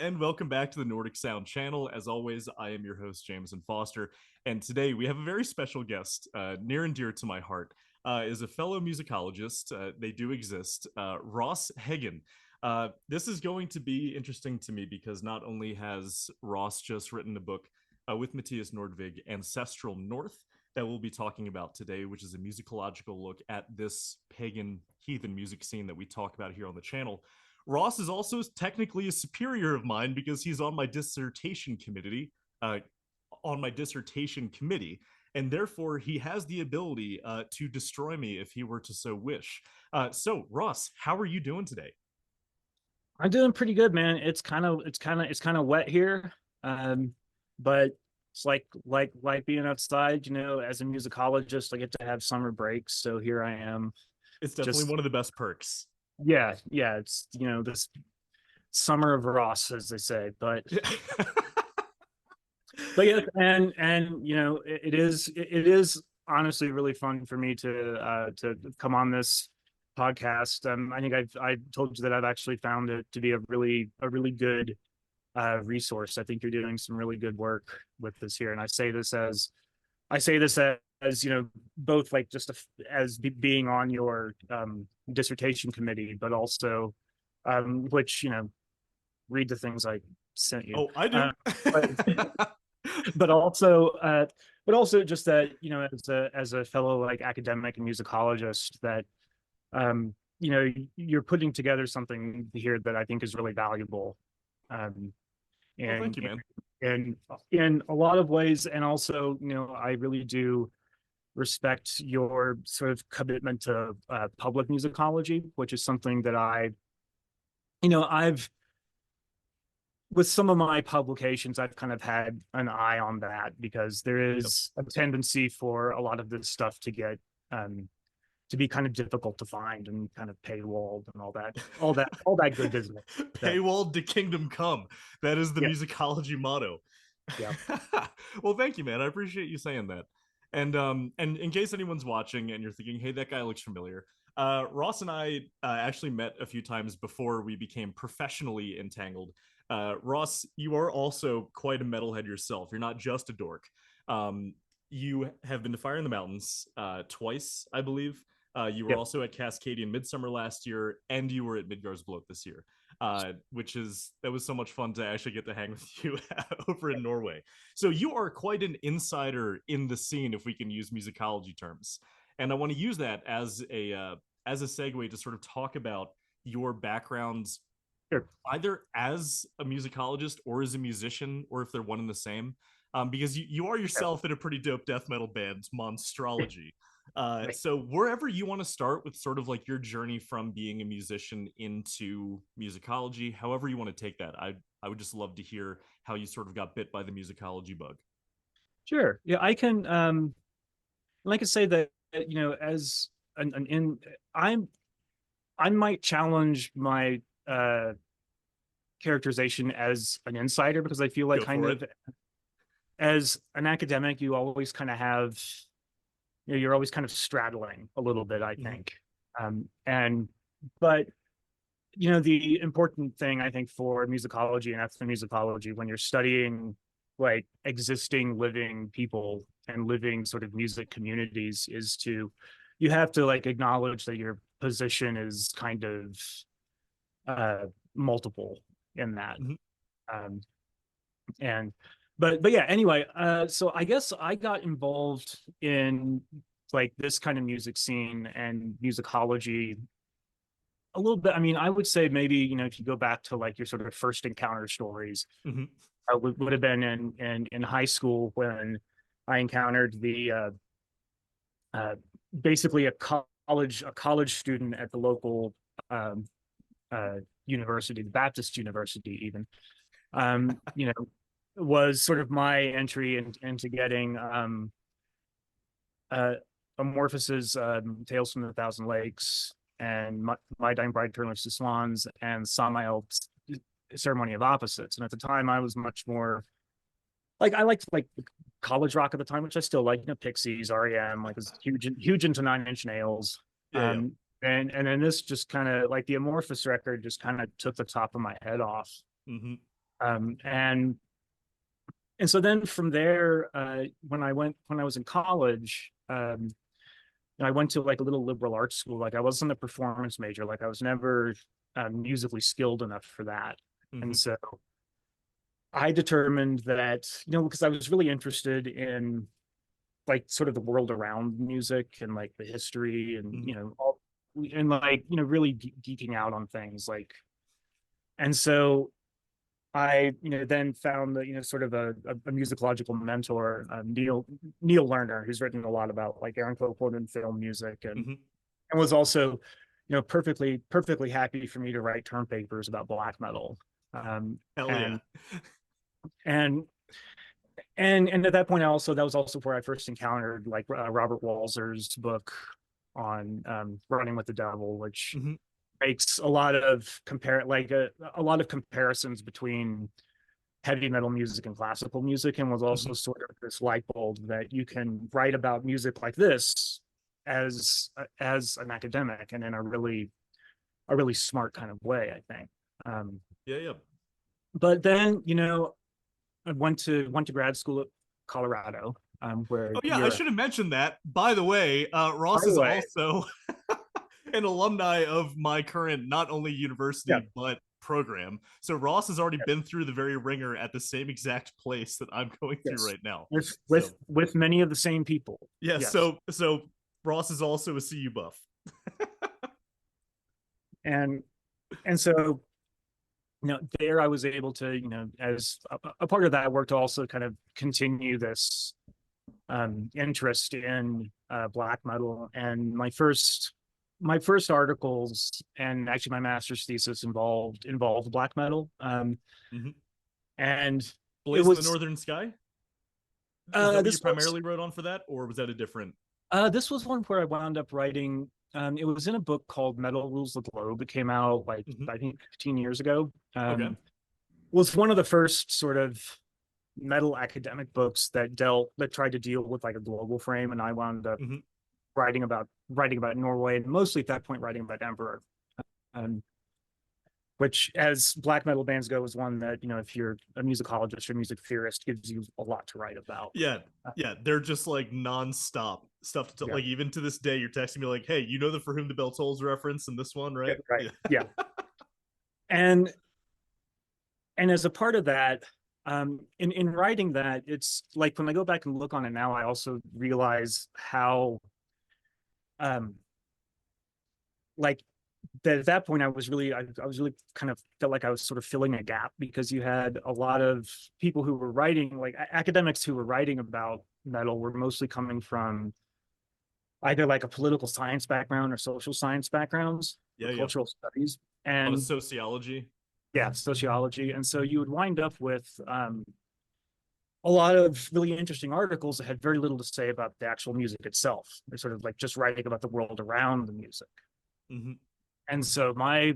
and welcome back to the Nordic Sound channel. As always, I am your host, Jameson Foster, and today we have a very special guest, near and dear to my heart, is a fellow musicologist. They do exist, Ross Hagen. This is going to be interesting to me because not only has Ross just written a book with Mathias Nordvig, Ancestral North, that we'll be talking about today, which is a musicological look at this pagan heathen music scene that we talk about here on the channel. Ross is also technically a superior of mine because he's on my dissertation committee, and therefore he has the ability to destroy me if he were to so wish. So, Ross, how are you doing today? I'm doing pretty good, man. It's kind of wet here, but it's like being outside. You know, as a musicologist, I get to have summer breaks, so here I am. It's definitely Just one of the best perks. yeah. It's this summer of Ross, as they say. But yeah, and it is honestly really fun for me to come on this podcast. I think I told you that I've actually found it to be a really good resource. I think you're doing some really good work with this here, and I say this as both like just being on your dissertation committee, but also which read the things I sent you. Oh, I do. But but also just that as a fellow like academic and musicologist that you're putting together something here that I think is really valuable, Well, and thank you, man. and in a lot of ways. And also I really do respect your sort of commitment to public musicology, which is something that I've with some of my publications, I've kind of had an eye on that because there Yep. is a tendency for a lot of this stuff to get to be kind of difficult to find and kind of paywalled and all that good business. That Paywalled to kingdom come. That is the yeah, musicology motto. yeah, Well, thank you, man. I appreciate you saying that. And in case anyone's watching and you're thinking, hey, that guy looks familiar, Ross and I actually met a few times before we became professionally entangled. Ross, you are also quite a metalhead yourself. You're not just a dork. You have been to Fire in the Mountains twice, I believe. You were yeah. also at Cascadian Midsummer last year, and you were at Midgar's Bloat this year, that was so much fun to actually get to hang with you over in Norway. So you are quite an insider in the scene, if we can use musicology terms. And I want to use that as a segue to sort of talk about your backgrounds, Sure. either as a musicologist or as a musician, or if they're one and the same. Because you are yourself in a pretty dope death metal band, Monstrology. Right. So wherever you want to start with sort of like your journey from being a musician into musicology, however you want to take that, I would just love to hear how you sort of got bit by the musicology bug. Sure. Yeah, I can. Like I say that as an in, I might challenge my characterization as an insider because I feel like Go kind for it. of as an academic, you always kind of have, you're always kind of straddling a little bit, I Mhm. think. And, but, the important thing I think for musicology and ethnomusicology when you're studying like existing living people and living sort of music communities is you have to like acknowledge that your position is kind of uh, multiple in that. Mhm. Um, and but yeah, anyway, so I guess I got involved in like this kind of music scene and musicology a little bit. I mean, I would say maybe if you go back to like your sort of first encounter stories, Mhm. would have been in high school when I encountered the uh, basically a college student at the local um, uh, university, the Baptist University, even was sort of my entry into getting uh, Amorphos's Tales from the Thousand Lakes and my Dying Bride Turns to Swans and Samael's Ceremony of Opposites. And at the time, I was much more like I liked like college rock at the time, which I still like. Pixies, REM, like was huge into Nine Inch Nails. Yeah, yeah. And then this just kind of like the Amorphous record just kind of took the top of my head off. Mhm. And so then from there, when I was in college, I went to like a little liberal arts school. Like I wasn't a performance major. Like I was never musically skilled enough for that. And Hmm. so I determined that, because I was really interested in like sort of the world around music and like the history and, Hmm. and like, really geeking out on things like, and so I, then found that, sort of a musicological mentor, Neil Lerner, who's written a lot about like Aaron Copland and film music, Hmm. and was also, perfectly happy for me to write term papers about black metal, Hell yeah. and and and at that point, that was also where I first encountered like Robert Walser's book on running with the devil, which Hmm. makes a lot of a lot of comparisons between heavy metal music and classical music, and was also Hmm. sort of this light bulb that you can write about music like this as an academic and in a really smart kind of way, I think. Um, Yeah, yeah. but then, I went to grad school at Colorado, where Oh yeah, I you're. should have mentioned that. By the way, By Ross the is way, also an alumni of my current not only yeah, university but program. So Ross has already been through the very ringer at the same exact place that I'm going through yes, right now. with So many of the same people. yeah, Yes, so Ross is also a CU buff. and so there I was able to, as a part of that work, to also kind of continue this interest in black metal. And my first articles and actually my master's thesis involved black metal, Hmm. and it Blaze in the was Northern Sky. Is that what you this was primarily wrote on for that, or was that a different? this was one where I wound up writing. It was in a book called Metal Rules the Globe. It came out like Hmm. I think 15 years ago. Okay. Was one of the first sort of metal academic books that tried to deal with like a global frame, and I wound up Hmm. writing about Norway, and mostly at that point writing about Emperor, um, which, as black metal bands go, is one that, if you're a musicologist or music theorist, gives you a lot to write about. Yeah, Uh, yeah, they're just like nonstop stuff to yeah, like even to this day. You're texting me like, "Hey, you know the For Whom the Bell Tolls reference in this one, yeah, right?" right, Yeah. yeah, and as a part of that, in writing that, it's like when I go back and look on it now, I also realize how um like that at that point I was really kind of felt like I was sort of filling a gap, because you had a lot of people who were writing, like academics who were writing about metal, were mostly coming from either like a political science background or social science backgrounds or Yeah, yeah. cultural studies, A lot of and sociology. yeah, sociology. And so you would wind up with a lot of really interesting articles that had very little to say about the actual music itself. They're sort of like just writing about the world around the music. Hmm. And so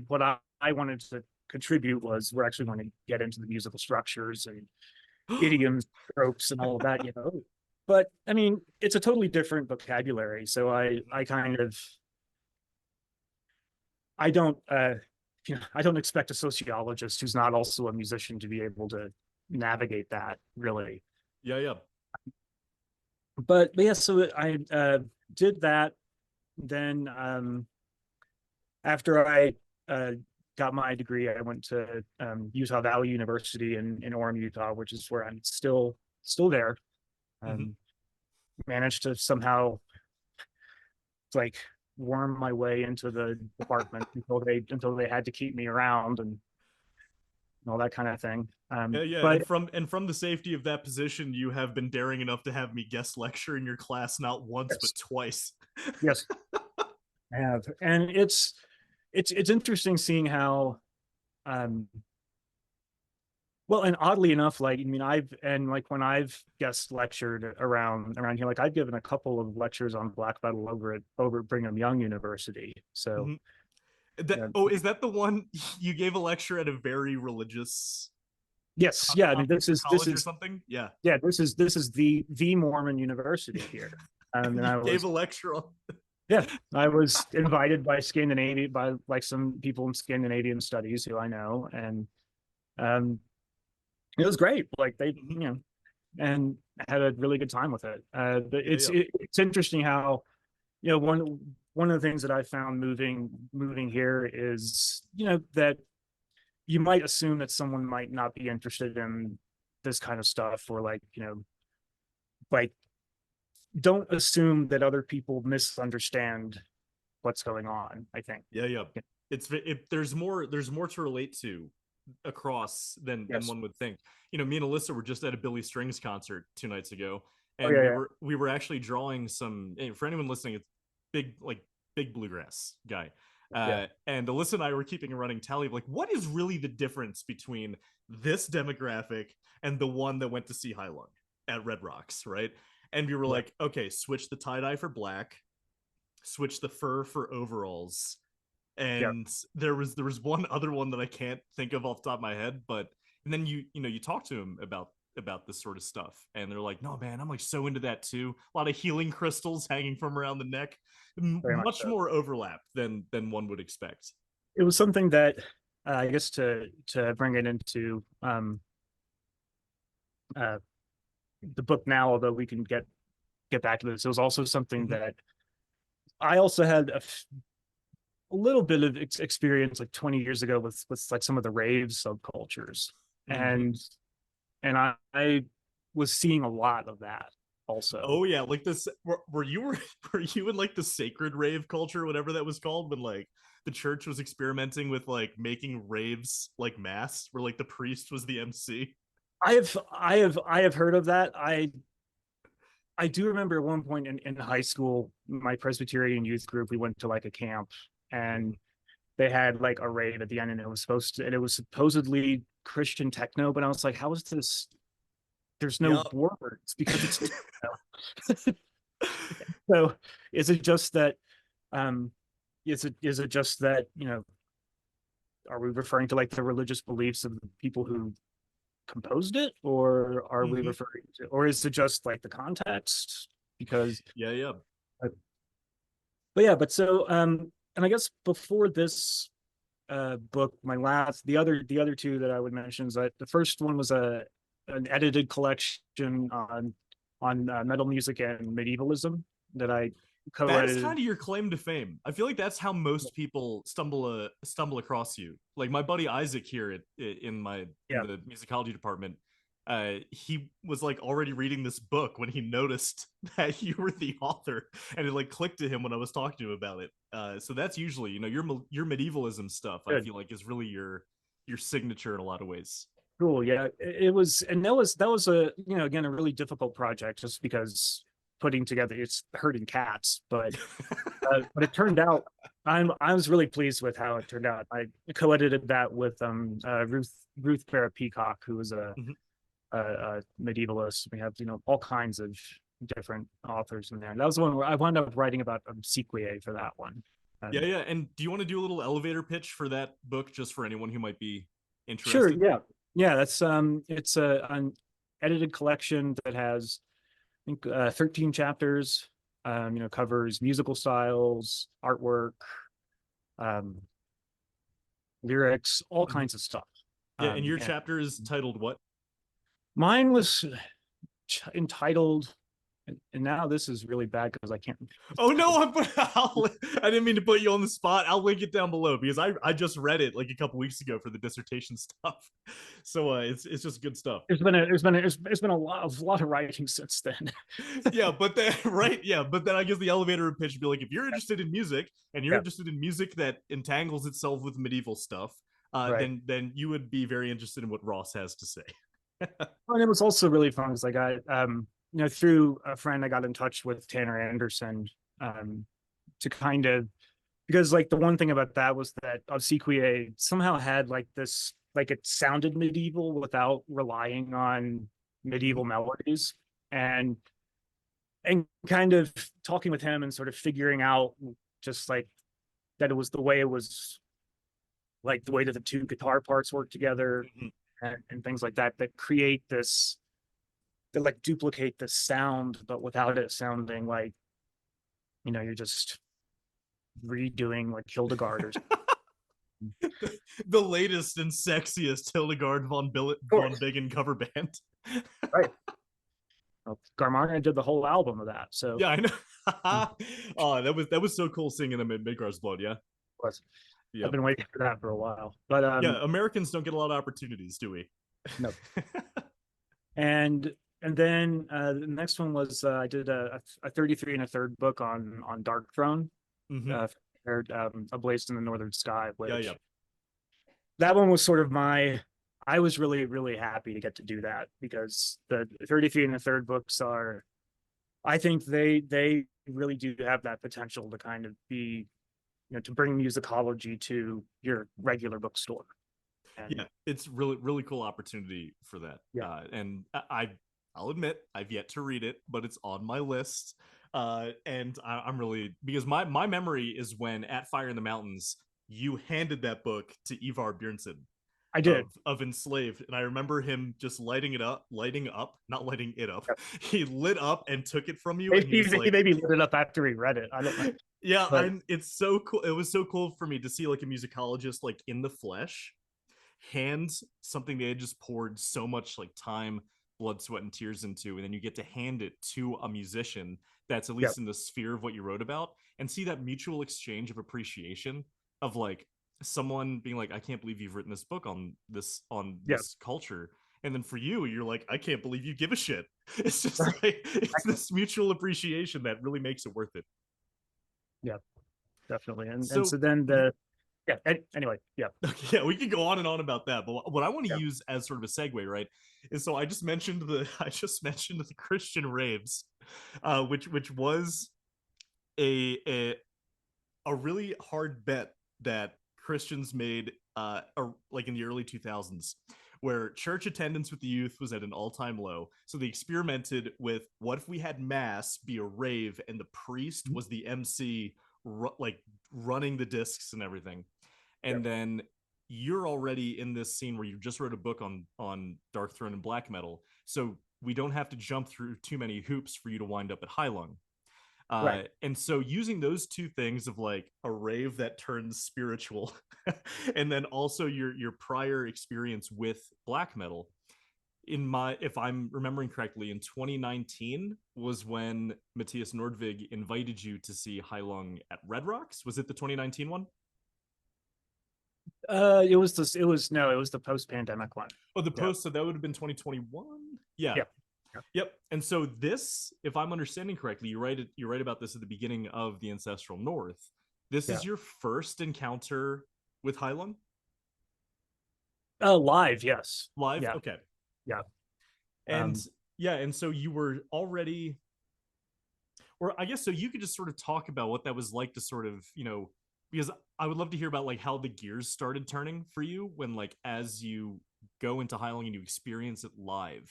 what I wanted to contribute was, we're actually going to get into the musical structures and idioms, tropes, and all of that, But I mean, it's a totally different vocabulary. So I kind of I don't I don't expect a sociologist who's not also a musician to be able to navigate that, really. Yeah, yeah. But yeah, so I did that. Then after I uh, got my degree, I went to Utah Valley University in Orem, Utah, which is where I'm still there. Hmm. Um, Managed to somehow like worm my way into the department until they had to keep me around and all that kind of thing. Yeah, yeah. But And from the safety of that position, you have been daring enough to have me guest lecture in your class not once but yes, twice. yes, I have, and it's interesting seeing how um, well, and oddly enough, like I mean, like when I've guest lectured around here, like I've given a couple of lectures on black metal over at Brigham Young University. So Hmm. That, uh, oh, is that the one you gave a lecture at a very religious yes, yeah, I mean this college or is something? Yeah. yeah, this is the Mormon University here. And You I gave was a lecture on. yeah, I was invited by like some people in Scandinavian studies who I know, and um It was great. Like they, Mhm. and had a really good time with it. Yeah, yeah. It's interesting how, one of the things that I found moving here is, that you might assume that someone might not be interested in this kind of stuff, or like, like don't assume that other people misunderstand what's going on, I think. Yeah, yeah. There's more to relate to across than Yes. one would think. Me and Alyssa were just at a Billy Strings concert 2 nights ago, Oh and yeah, we yeah, were we were actually drawing some. For anyone listening, it's big bluegrass guy. yeah, And Alyssa and I were keeping a running tally of like, what is really the difference between this demographic and the one that went to see High Lung at Red Rocks, right? And we were yeah, like, okay, switch the tie dye for black, switch the fur for overalls, yeah. and there was one other one that I can't think of off the top of my head, but and then you talk to him about this sort of stuff, and they're like, no man, I'm like so into that too. A lot of healing crystals hanging from around the neck. Very much Much so. more overlap than one would expect. It was something that, I guess, to bring it into uh, the book now, although we can get back to this. It was also something Mm-hmm. that I also had a little bit of experience like 20 years ago with like some of the rave subcultures, Mm-hmm. and I was seeing a lot of that also. Oh yeah, like this. Were you in like the sacred rave culture, whatever that was called, when like the church was experimenting with like making raves like mass, where like the priest was the MC? I have heard of that. I do remember at one point in high school, my Presbyterian youth group, we went to like a camp, and they had like a rave at the end, and it was supposedly Christian techno, but I was like, how is this? There's no Yep. words because it's techno. So is it just that, um is it just that, are we referring to like the religious beliefs of the people who composed it, or are we Hmm. referring to, or is it just like the context? Because, Yeah, yeah. uh, but yeah, but so, and I guess before this book, the other two that I would mention is that the first one was an edited collection on metal music and medievalism that I That is co-edited. kind of your claim to fame. I feel like that's how most people stumble across you. Like my buddy Isaac here in Yeah, the musicology department, he was like already reading this book when he noticed that you were the author, and it like clicked to him when I was talking to him about it. So that's usually your medievalism stuff. I good. feel like is really your signature in a lot of ways. Cool. Yeah, it was, and that was a, again, a really difficult project, just because putting together, it's herding cats, but it turned out, I was really pleased with how it turned out. I co-edited that with Ruth Farah Peacock, who was a medievalist. We have, all kinds of different authors in there. And that was the one where I wound up writing about Sequia for that one. Yeah, And yeah. And do you want to do a little elevator pitch for that book, just for anyone who might be sure, interested? yeah, yeah. It's an edited collection that has, I think, 13 chapters. Covers musical styles, artwork, um, lyrics, all Mhm. kinds of stuff. Yeah, and your And chapter is titled what? mine was entitled, and now this is really bad because I can't. Oh no, I didn't mean to put you on the spot. I'll link it down below because I just read it like a couple weeks ago for the dissertation stuff. So it's just good stuff. There's been a lot of writing since then. Yeah, but then right, yeah, but then I guess the elevator pitch would be like, if you're interested in music and you're Yeah, interested in music that entangles itself with medieval stuff, right. then you would be very interested in what Ross has to say. And it was also really fun because I got, through a friend, I got in touch with Tanner Anderson, um, to kind of, because like the one thing about that was that Obsequiae somehow had like this, like it sounded medieval without relying on Mhm. medieval melodies, and and kind of talking with him and sort of figuring out just like that it was the way it was, like the way that the two guitar parts work together, Mhm. and things like that that create this, that like duplicate the sound but without it sounding like, you're just redoing like Hildegard or something. The latest and sexiest Hildegard von Bingen cover band. Right. Well, Garmarna did the whole album of that. So yeah, I know. Oh, that was so cool singing them in Midgar's Blood. Yeah, was I've yep. been waiting for that for a while. But Yeah, Americans don't get a lot of opportunities, do we? no. And then the next one was I did a 33 and a third book on Dark Throne, mm-hmm. A Blaze in the Northern Sky, which yeah. That one was sort of I was really, really happy to get to do that because the 33 and the third books are, I think they really do have that potential to kind of be, to bring musicology to your regular bookstore. And, yeah, it's really cool opportunity for that. Yeah. And I'll admit I've yet to read it, but it's on my list. And I'm really, because my memory is when at Fire in the Mountains you handed that book to Ivar Bjornsson. I did. Of Enslaved, and I remember him just lighting it up, not lighting it up. Yep. He lit up and took it from you. He maybe lit it up after he read it. I don't know. Yeah, but it's so cool. It was so cool for me to see like a musicologist like in the flesh hand something they had just poured so much like time, blood, sweat, and tears into, and then you get to hand it to a musician that's at least in the sphere of what you wrote about, and see that mutual exchange of appreciation of like someone being like, I can't believe you've written this book on this culture, and then for you you're like, I can't believe you give a shit. It's just like it's this mutual appreciation that really makes it worth it. Yeah, definitely. And so then anyway, yeah, we can go on and on about that, but what I want to use as sort of a segue, right, is so I just mentioned the Christian raves, which was a really hard bet that Christians made like in the early 2000s, where church attendance with the youth was at an all-time low. So they experimented with, what if we had mass be a rave and the priest was the MC, like running the discs and everything. And then you're already in this scene where you just wrote a book on Dark Throne and black metal, so we don't have to jump through too many hoops for you to wind up at Heilung. And so using those two things of like a rave that turns spiritual and then also your prior experience with black metal, if I'm remembering correctly, in 2019 was when Mathias Nordvig invited you to see Heilung at Red Rocks. Was it the 2019 one? It was the post-pandemic one. Oh, the post, so that would have been 2021. Yeah. Yep. And so this, if I'm understanding correctly, you write about this at the beginning of the Ancestral North. This is your first encounter with Heilung? Live, yes. Live? Yeah. Okay. Yeah. And and so you were already, or I guess so you could just sort of talk about what that was like to sort of, because I would love to hear about like how the gears started turning for you when, like, as you go into Heilung and you experience it live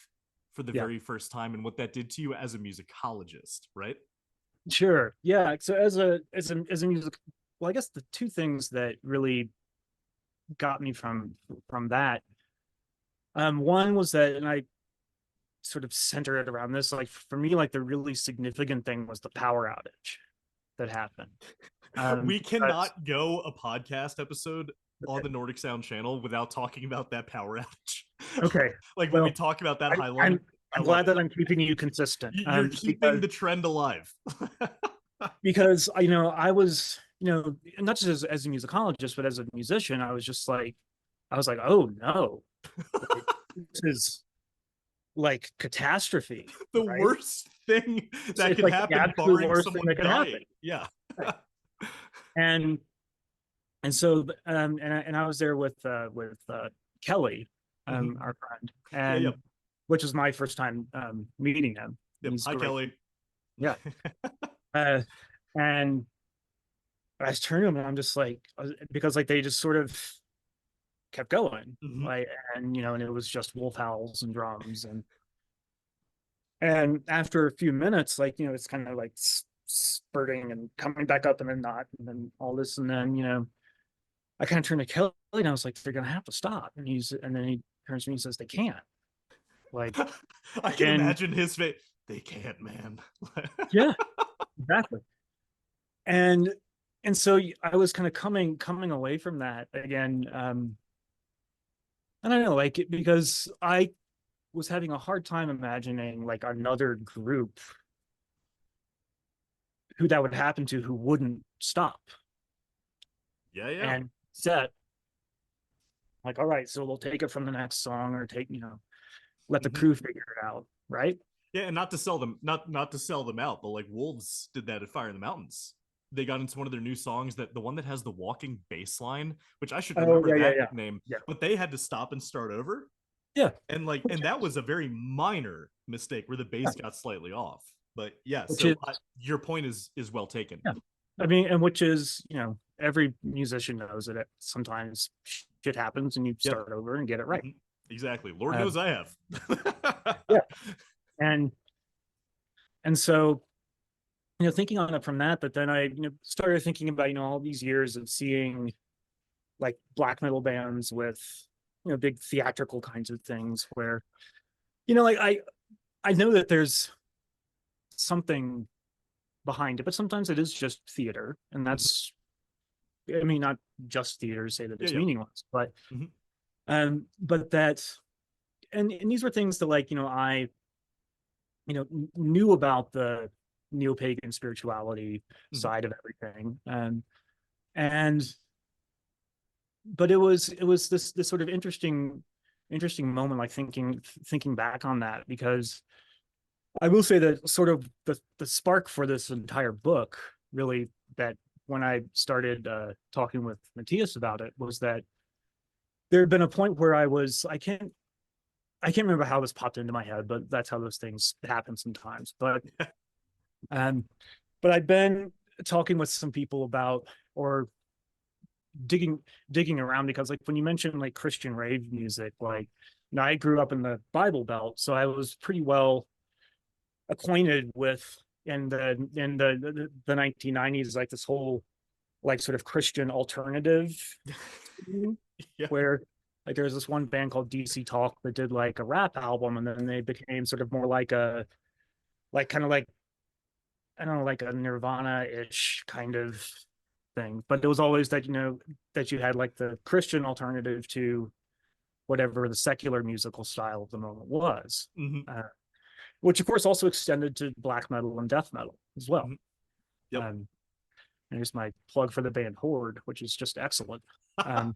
for the very first time, and what that did to you as a musicologist, right? Sure. Yeah. So as a music, well, I guess the two things that really got me from that, one was that, and I sort of center it around this, like for me, like the really significant thing was the power outage that happened. We cannot go a podcast episode on the Nordic Sound channel without talking about that power outage. Okay. Like when we talk about that Heilung, I'm glad that I'm keeping you consistent. You're keeping the trend alive. Because I was, not just as a musicologist, but as a musician, I was like, oh no, this is like catastrophe. The worst thing that could happen, barring someone dying. Yeah. And so and I was there with Kelly, our friend, and which was my first time meeting him. Hi, Kelly. Yeah. And I was turning to him and I'm just like, because like they just sort of kept going, like, and and it was just wolf howls and drums, and after a few minutes, like it's kind of like spurting and coming back up and then not, and then all this, and then I kind of turned to Kelly and I was like, they're gonna have to stop, and then he turns to me and says, they can't. Like, I can imagine his face. They can't, man. Yeah, exactly. And and so I was kind of coming away from that again. I don't know, like because I was having a hard time imagining like another group who that would happen to who wouldn't stop Yeah, yeah. and set like, all right, so we'll take it from the next song or take, let the Hmm. crew figure it out, right? Yeah, and not to sell them, not to sell them out, but like Wolves did that at Fire in the Mountains. They got into one of their new songs, that the one that has the walking bass line, which I should Oh remember yeah, yeah, that yeah, name, yeah, but they had to stop and start over. yeah. And that was a very minor mistake where the bass got slightly off. But yeah, Which is, your point is well taken. yeah. I mean, and which is, every musician knows that sometimes shit happens and you Yep. start over and get it right. Mm-hmm. Exactly. Lord Uh, knows I have. yeah, and so thinking on it from that, but then I started thinking about all these years of seeing like black metal bands with big theatrical kinds of things where like I know that there's something behind it, but sometimes it is just theater, and Mm-hmm. that's, I mean, not just theater to say that Yeah, it's yeah. meaningless, but Mm-hmm. that, and these were things that like I knew about the neopagan spirituality Mm-hmm. side of everything, and but it was this sort of interesting moment, like thinking back on that, because I will say that sort of the spark for this entire book, really, that when I started talking with Matthias about it, was that there had been a point where I can't remember how this popped into my head, but that's how those things happen sometimes. Um, but I'd been talking with some people about, or digging around, because like when you mentioned like Christian rave music, like I grew up in the Bible Belt, so I was pretty well acquainted with in the 1990s, like this whole like sort of Christian alternative Yeah. where like there was this one band called DC Talk that did like a rap album, and then they became sort of more like a like kind of like, I don't know, like a Nirvana-ish kind of thing. But it was always that that you had like the Christian alternative to whatever the secular musical style of the moment was, Mm-hmm. which of course also extended to black metal and death metal as well. Mm-hmm. Yep. Um, and here's my plug for the band Horde, which is just excellent. Um,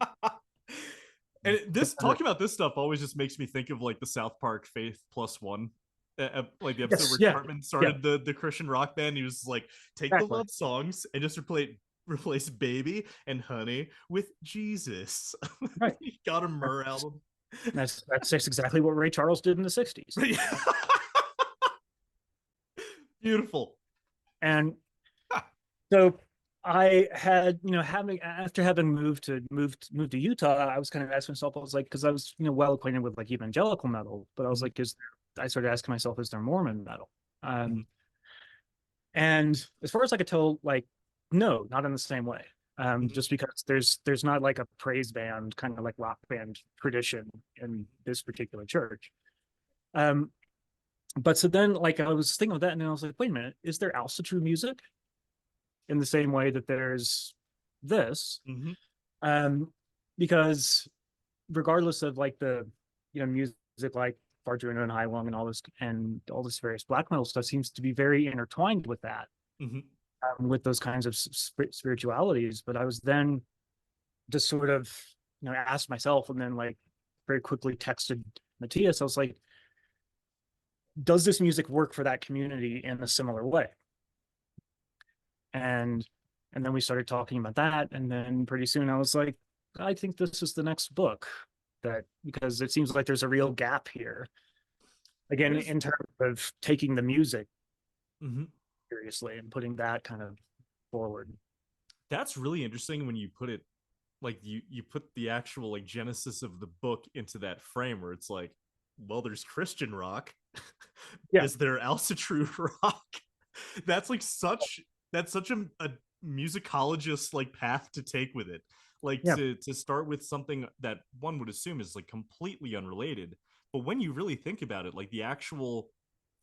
And but this talking about this stuff always just makes me think of like the South Park Faith Plus One, like the episode yes, where yeah, Cartman yeah, started the Christian rock band. He was like, take the exactly. love songs and just replace Baby and Honey with Jesus. Right. He got a Myrrh album. That's exactly what Ray Charles did in the 60s. Beautiful. And so I had, having after having moved to Utah, I was kind of asking myself, I was like, because I was, well acquainted with like evangelical metal, but I was Mhm. like, I started asking myself, is there Mormon metal? Mhm. And as far as I could tell, like, no, not in the same way. Mhm. Just because there's not like a praise band kind of like rock band tradition in this particular church. Um, but so then like I was thinking of that, and then I was like, wait a minute, is there also true music in the same way that there's this? Mhm. Um, because regardless of like the music like Barjuno and Highlung and all this various black metal stuff seems to be very intertwined with that, Mhm. with those kinds of spiritualities. But I was then just sort of asked myself, and then like very quickly texted Matthias. I was like, does this music work for that community in a similar way? And then we started talking about that, and then pretty soon I was like, I think this is the next book, that because it seems like there's a real gap here, again, There's in terms of taking the music Mhm. seriously and putting that kind of forward. That's really interesting when you put it like you put the actual like genesis of the book into that frame where it's like, well, there's Christian rock. Yeah, Is there also true rock? That's like such a musicologist like path to take with it. Like yeah, to start with something that one would assume is like completely unrelated, but when you really think about it, like the actual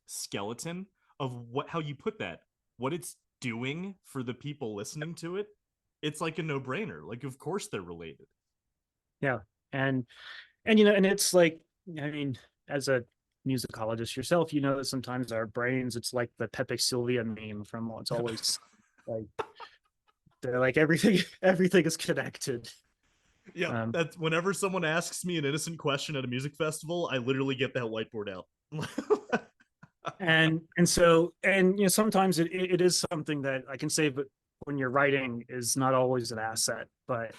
skeleton of what how you put that, what it's doing for the people listening to it, it's like a no-brainer. Like, of course they're related. Yeah. And you know, and it's like, I mean, as a musicologist yourself, you know that sometimes our brains, it's like the Pepe Sylvia meme from It's Always like, they're like everything everything is connected. Yeah, um that's whenever someone asks me an innocent question at a music festival, I literally get that whiteboard out. and so, and you know, sometimes it is something that I can say, but when you're writing is not always an asset, but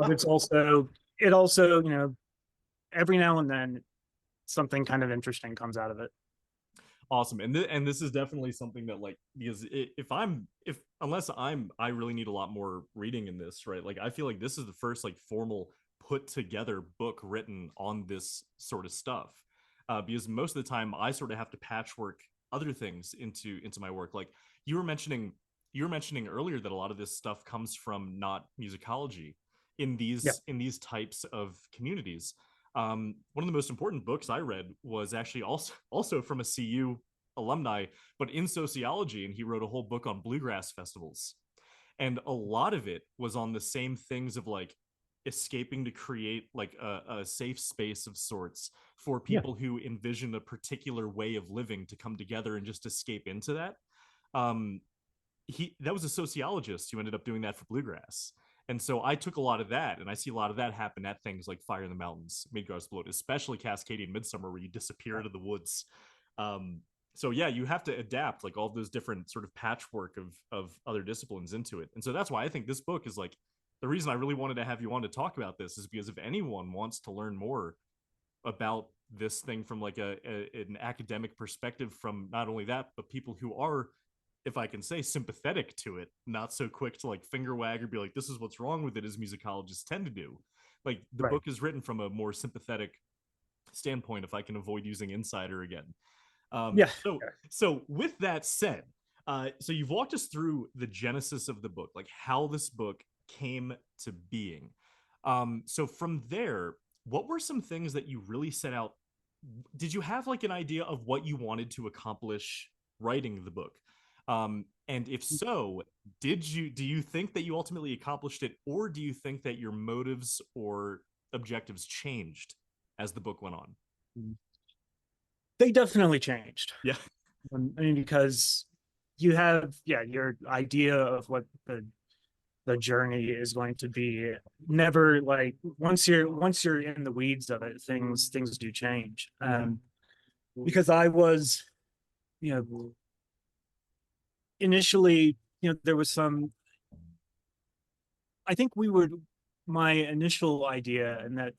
it's also, it also, you know, every now and then something kind of interesting comes out of it. Awesome. And this is definitely something that, like, because if unless I really need a lot more reading in this, right? Like, I feel like this is the first like formal put together book written on this sort of stuff. Because most of the time I sort of have to patchwork other things into my work. Like, you were mentioning you were mentioning earlier that a lot of this stuff comes from not musicology in Yeah. these types of communities. One of the most important books I read was actually also from a CU alumni, but in sociology, and he wrote a whole book on bluegrass festivals. And a lot of it was on the same things of like escaping to create like a safe space of sorts for Yeah. people who envision a particular way of living to come together and just escape into that. Um, that was a sociologist who ended up doing that for bluegrass. And so I took a lot of that, and I see a lot of that happen at things like Fire in the Mountains, Midgard's Blood, especially Cascadian Midsummer, where you disappear into the woods. Um, so yeah, you have to adapt like all those different sort of patchwork of other disciplines into it. And so that's why I think this book is like the reason I really wanted to have you on to talk about this is because if anyone wants to learn more about this thing from like an academic perspective, from not only that but people who are, if I can say, sympathetic to it, not so quick to like finger wag or be like, this is what's wrong with it, as musicologists tend to do. Like, the Right. book is written from a more sympathetic standpoint, if I can avoid using insider again. Yeah. So with that said, so you've walked us through the genesis of the book, like how this book came to being. So from there, what were some things that you really set out? Did you have like an idea of what you wanted to accomplish writing the book? And if so, do you think that you ultimately accomplished it, or do you think that your motives or objectives changed as the book went on? They definitely changed. Yeah. I mean, because you have, yeah, your idea of what the journey is going to be. Never, like, once you're in the weeds of it, things do change. Because I was, you know, initially, you know, there was some, I think we would, my initial idea, and that,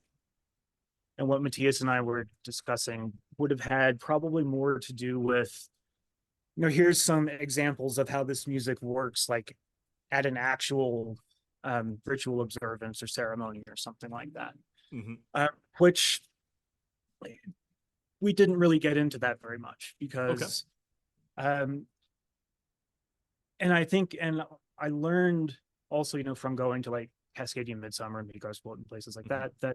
and what Matthias and I were discussing, would have had probably more to do with, you know, here's some examples of how this music works, like at an actual ritual observance or ceremony or something like that. Mm-hmm. Which we didn't really get into that very much Okay. because, um, and I think, and I learned also, you know, from going to like Cascadian Midsummer and Midgard's Blood and places like Mm-hmm.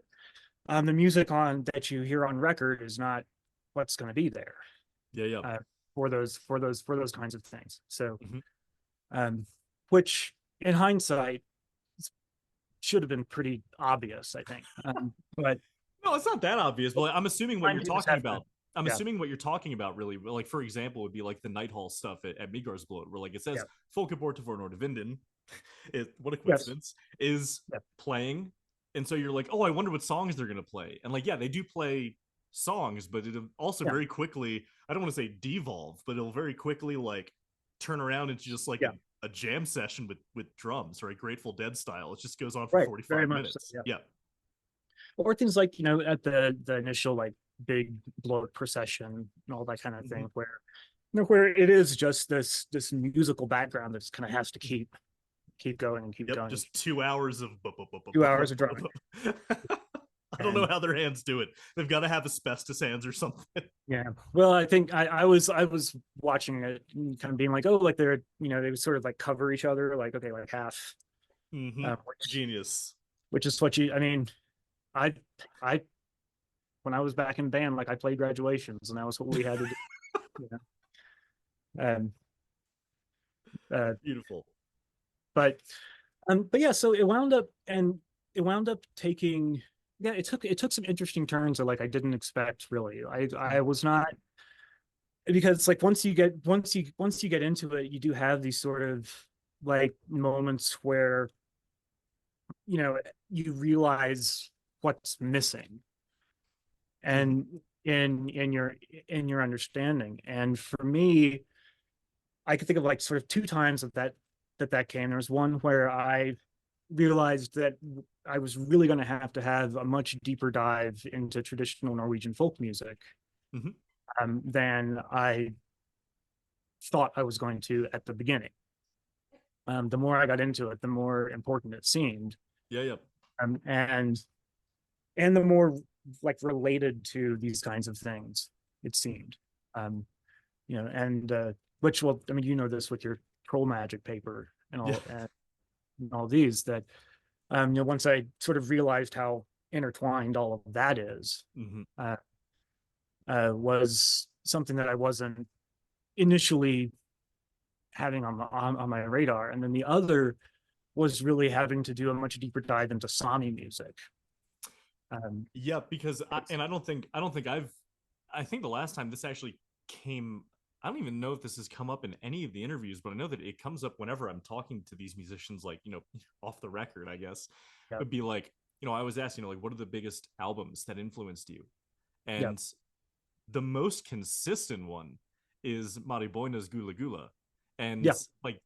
that the music on that you hear on record is not what's going to be there Yeah, yeah. for those kinds of things. So, Mm-hmm. um, which in hindsight should have been pretty obvious, I think. But No, it's not that obvious, but I'm assuming what you're you just talking have to, about. I'm yeah, assuming what you're talking about really, like, for example, would be like the Night Hall stuff at Midgard's Blood, where like it yeah, says Folkeborg for Nordavinden. What a yes, coincidence, is yeah, playing. And so you're like, oh, I wonder what songs they're gonna play. And like, yeah, they do play songs, but it also yeah, very quickly, I don't want to say devolve, but it'll very quickly like turn around into just like yeah, a jam session with drums, right? Grateful Dead style. It just goes on for right, very 45 much so, minutes. yeah. Yeah. Or things like, you know, at the initial like big bloat procession and all that kind of Mm-hmm. thing, where, you know, where it is just this musical background that's kind of has to keep going and keep Yep, going and just 2 hours of. 2 hours of drumming. I don't know And how their hands do it. They've got to have asbestos hands or something. yeah, well, I think I was watching it and kind of being like, oh, like they're, you know, they would sort of like cover each other, like, okay, like half, Mm-hmm. which Genius. is what you, I mean, I I when I was back in band, like I played graduations and that was what we had to do. You know? And Beautiful. But yeah, so it wound up taking, yeah, it took some interesting turns that like I didn't expect really. I was not, because like once you get into it, you do have these sort of like moments where you know you realize what's missing Mhm. and in your understanding. And for me, I could think of like sort of two times that came. There was one where I realized that I was really going to have a much deeper dive into traditional Norwegian folk music Mhm. than I thought I was going to at the beginning. The more I got into it, the more important it seemed, Yeah, yeah. um, and and the more like related to these kinds of things it seemed. Um, and which, well, I mean, you know this with your troll magic paper Yeah. and all these that once I sort of realized how intertwined all of that is, Mhm. uh, was something that I wasn't initially having on my radar. And then the other was really having to do a much deeper dive into Sami music. Um, Yeah, because I think the last time this actually came, I don't even know if this has come up in any of the interviews, but I know that it comes up whenever I'm talking to these musicians, like, off the record, I guess. yeah, Would be like, I was asking, like, what are the biggest albums that influenced you? yeah, And the most consistent one is Mariboina's Gula Gula. And yeah. like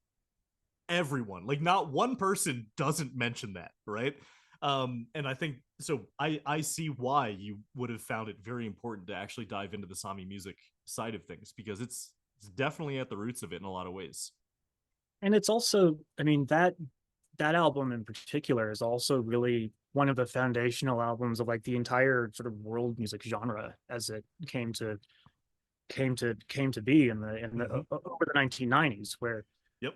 everyone, like not one person doesn't mention that, right? And I think so. I see why you would have found it very important to actually dive into the Sami music side of things, because it's definitely at the roots of it in a lot of ways. And it's also, I mean, that album in particular is also really one of the foundational albums of like the entire sort of world music genre as it came to be in the Mm-hmm. over the 1990s, where Yep.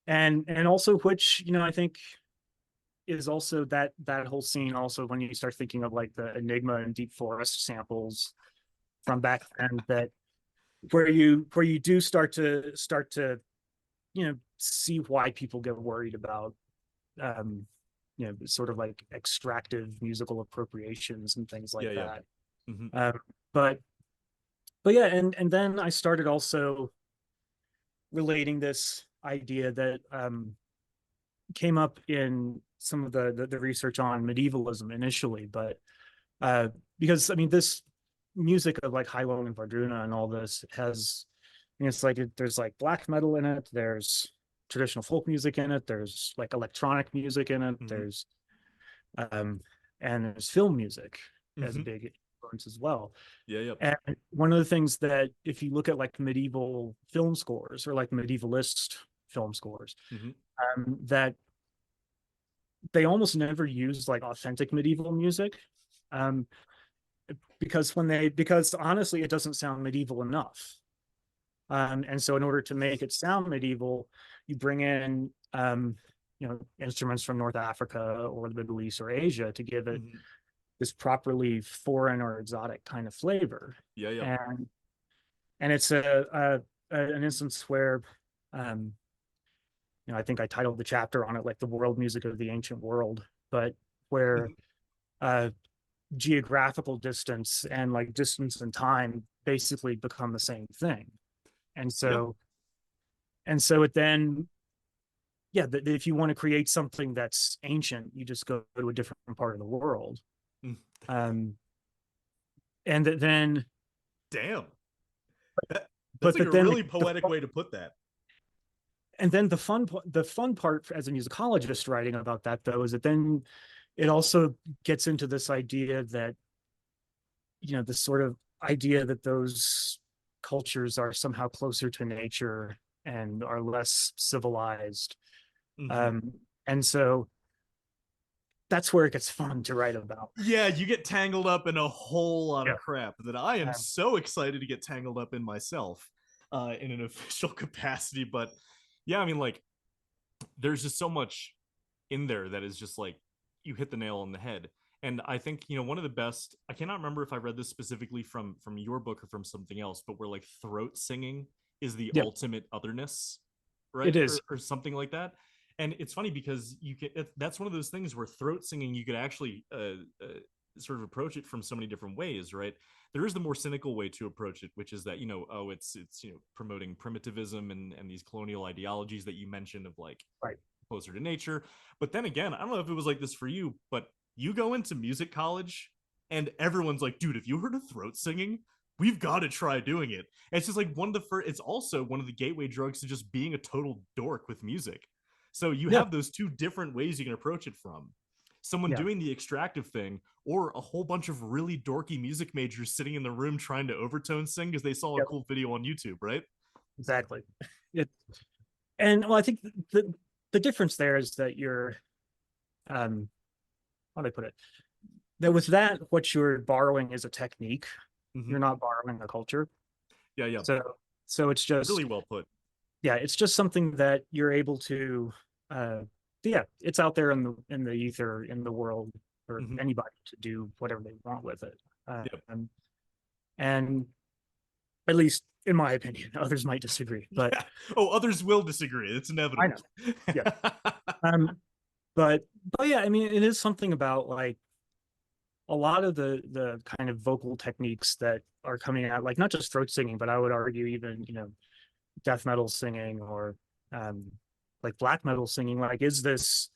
and also which I think is also that whole scene also when you start thinking of like the Enigma and Deep Forest samples from back then, that where you do start to see why people get worried about um sort of like extractive musical appropriations and things Yeah. like Yeah. that. Mm-hmm. Um but yeah, and then I started also relating this idea that came up in some of the research on medievalism initially, but uh, because I mean this music of like Hilo and Vardruna and all this has, it's like there's like black metal in it, there's traditional folk music in it, there's like electronic music in it, Mm-hmm. there's um, and there's film music as a Mm-hmm. big influence as well. Yeah. Yep. And one of the things that if you look at like medieval film scores or like medievalist film scores, Mm-hmm. that they almost never use like authentic medieval music, um, because honestly, it doesn't sound medieval enough. And so, in order to make it sound medieval, you bring in instruments from North Africa or the Middle East or Asia to give it Mm-hmm. this properly foreign or exotic kind of flavor. Yeah. Yep. And it's an instance where um, I think I titled the chapter on it like the world music of the ancient world, but where Mm-hmm. uh, geographical distance and like distance and time basically become the same thing. And Yeah. so it then, yeah, if you want to create something that's ancient, you just go to a different part of the world. Mm. Um, and then, Damn. That that's but like a then really poetic way to put that. the fun part as a musicologist writing about that though is that then it also gets into this idea that this sort of idea that those cultures are somehow closer to nature and are less civilized. Mm-hmm. Um, and so that's where it gets fun to write about. Yeah, you get tangled up in a whole lot Yeah. of crap that I am Um, so excited to get tangled up in myself, in an official capacity. But yeah, I mean, like, there's just so much in there that is just like you hit the nail on the head. And I think one of the best. I cannot remember if I read this specifically from your book or from something else, but where like throat singing is the yeah, ultimate otherness, it right, is. or something like that. And it's funny because that's one of those things where throat singing, you could actually sort of approach it from so many different ways, right? There is the more cynical way to approach it, which is that, oh, it's promoting primitivism and these colonial ideologies that you mentioned of like Right. closer to nature. But then again, I don't know if it was like this for you, but you go into music college and everyone's like, dude, if you heard of throat singing, we've got to try doing it. And it's just like one of the first, it's also one of the gateway drugs to just being a total dork with music. So you Yeah. have those two different ways you can approach it from. Someone Yeah. doing the extractive thing, or a whole bunch of really dorky music majors sitting in the room trying to overtone sing because they saw a Yep. cool video on YouTube, right? Exactly. It, and well, I think the difference there is that you're, how do I put it? That with that, what you're borrowing is a technique. Mm-hmm. You're not borrowing a culture. Yeah, yeah. So it's Really just, well put. yeah, it's just something that you're able to, yeah, it's out there in the ether, in the world for Mm-hmm. anybody to do whatever they want with it. Yep. And at least in my opinion, others might disagree, but Yeah. Oh, others will disagree. It's I know. inevitable. Yeah. Um, but yeah, I mean, it is something about like a lot of the kind of vocal techniques that are coming out, like not just throat singing, but I would argue even, death metal singing or um like black metal singing, like is this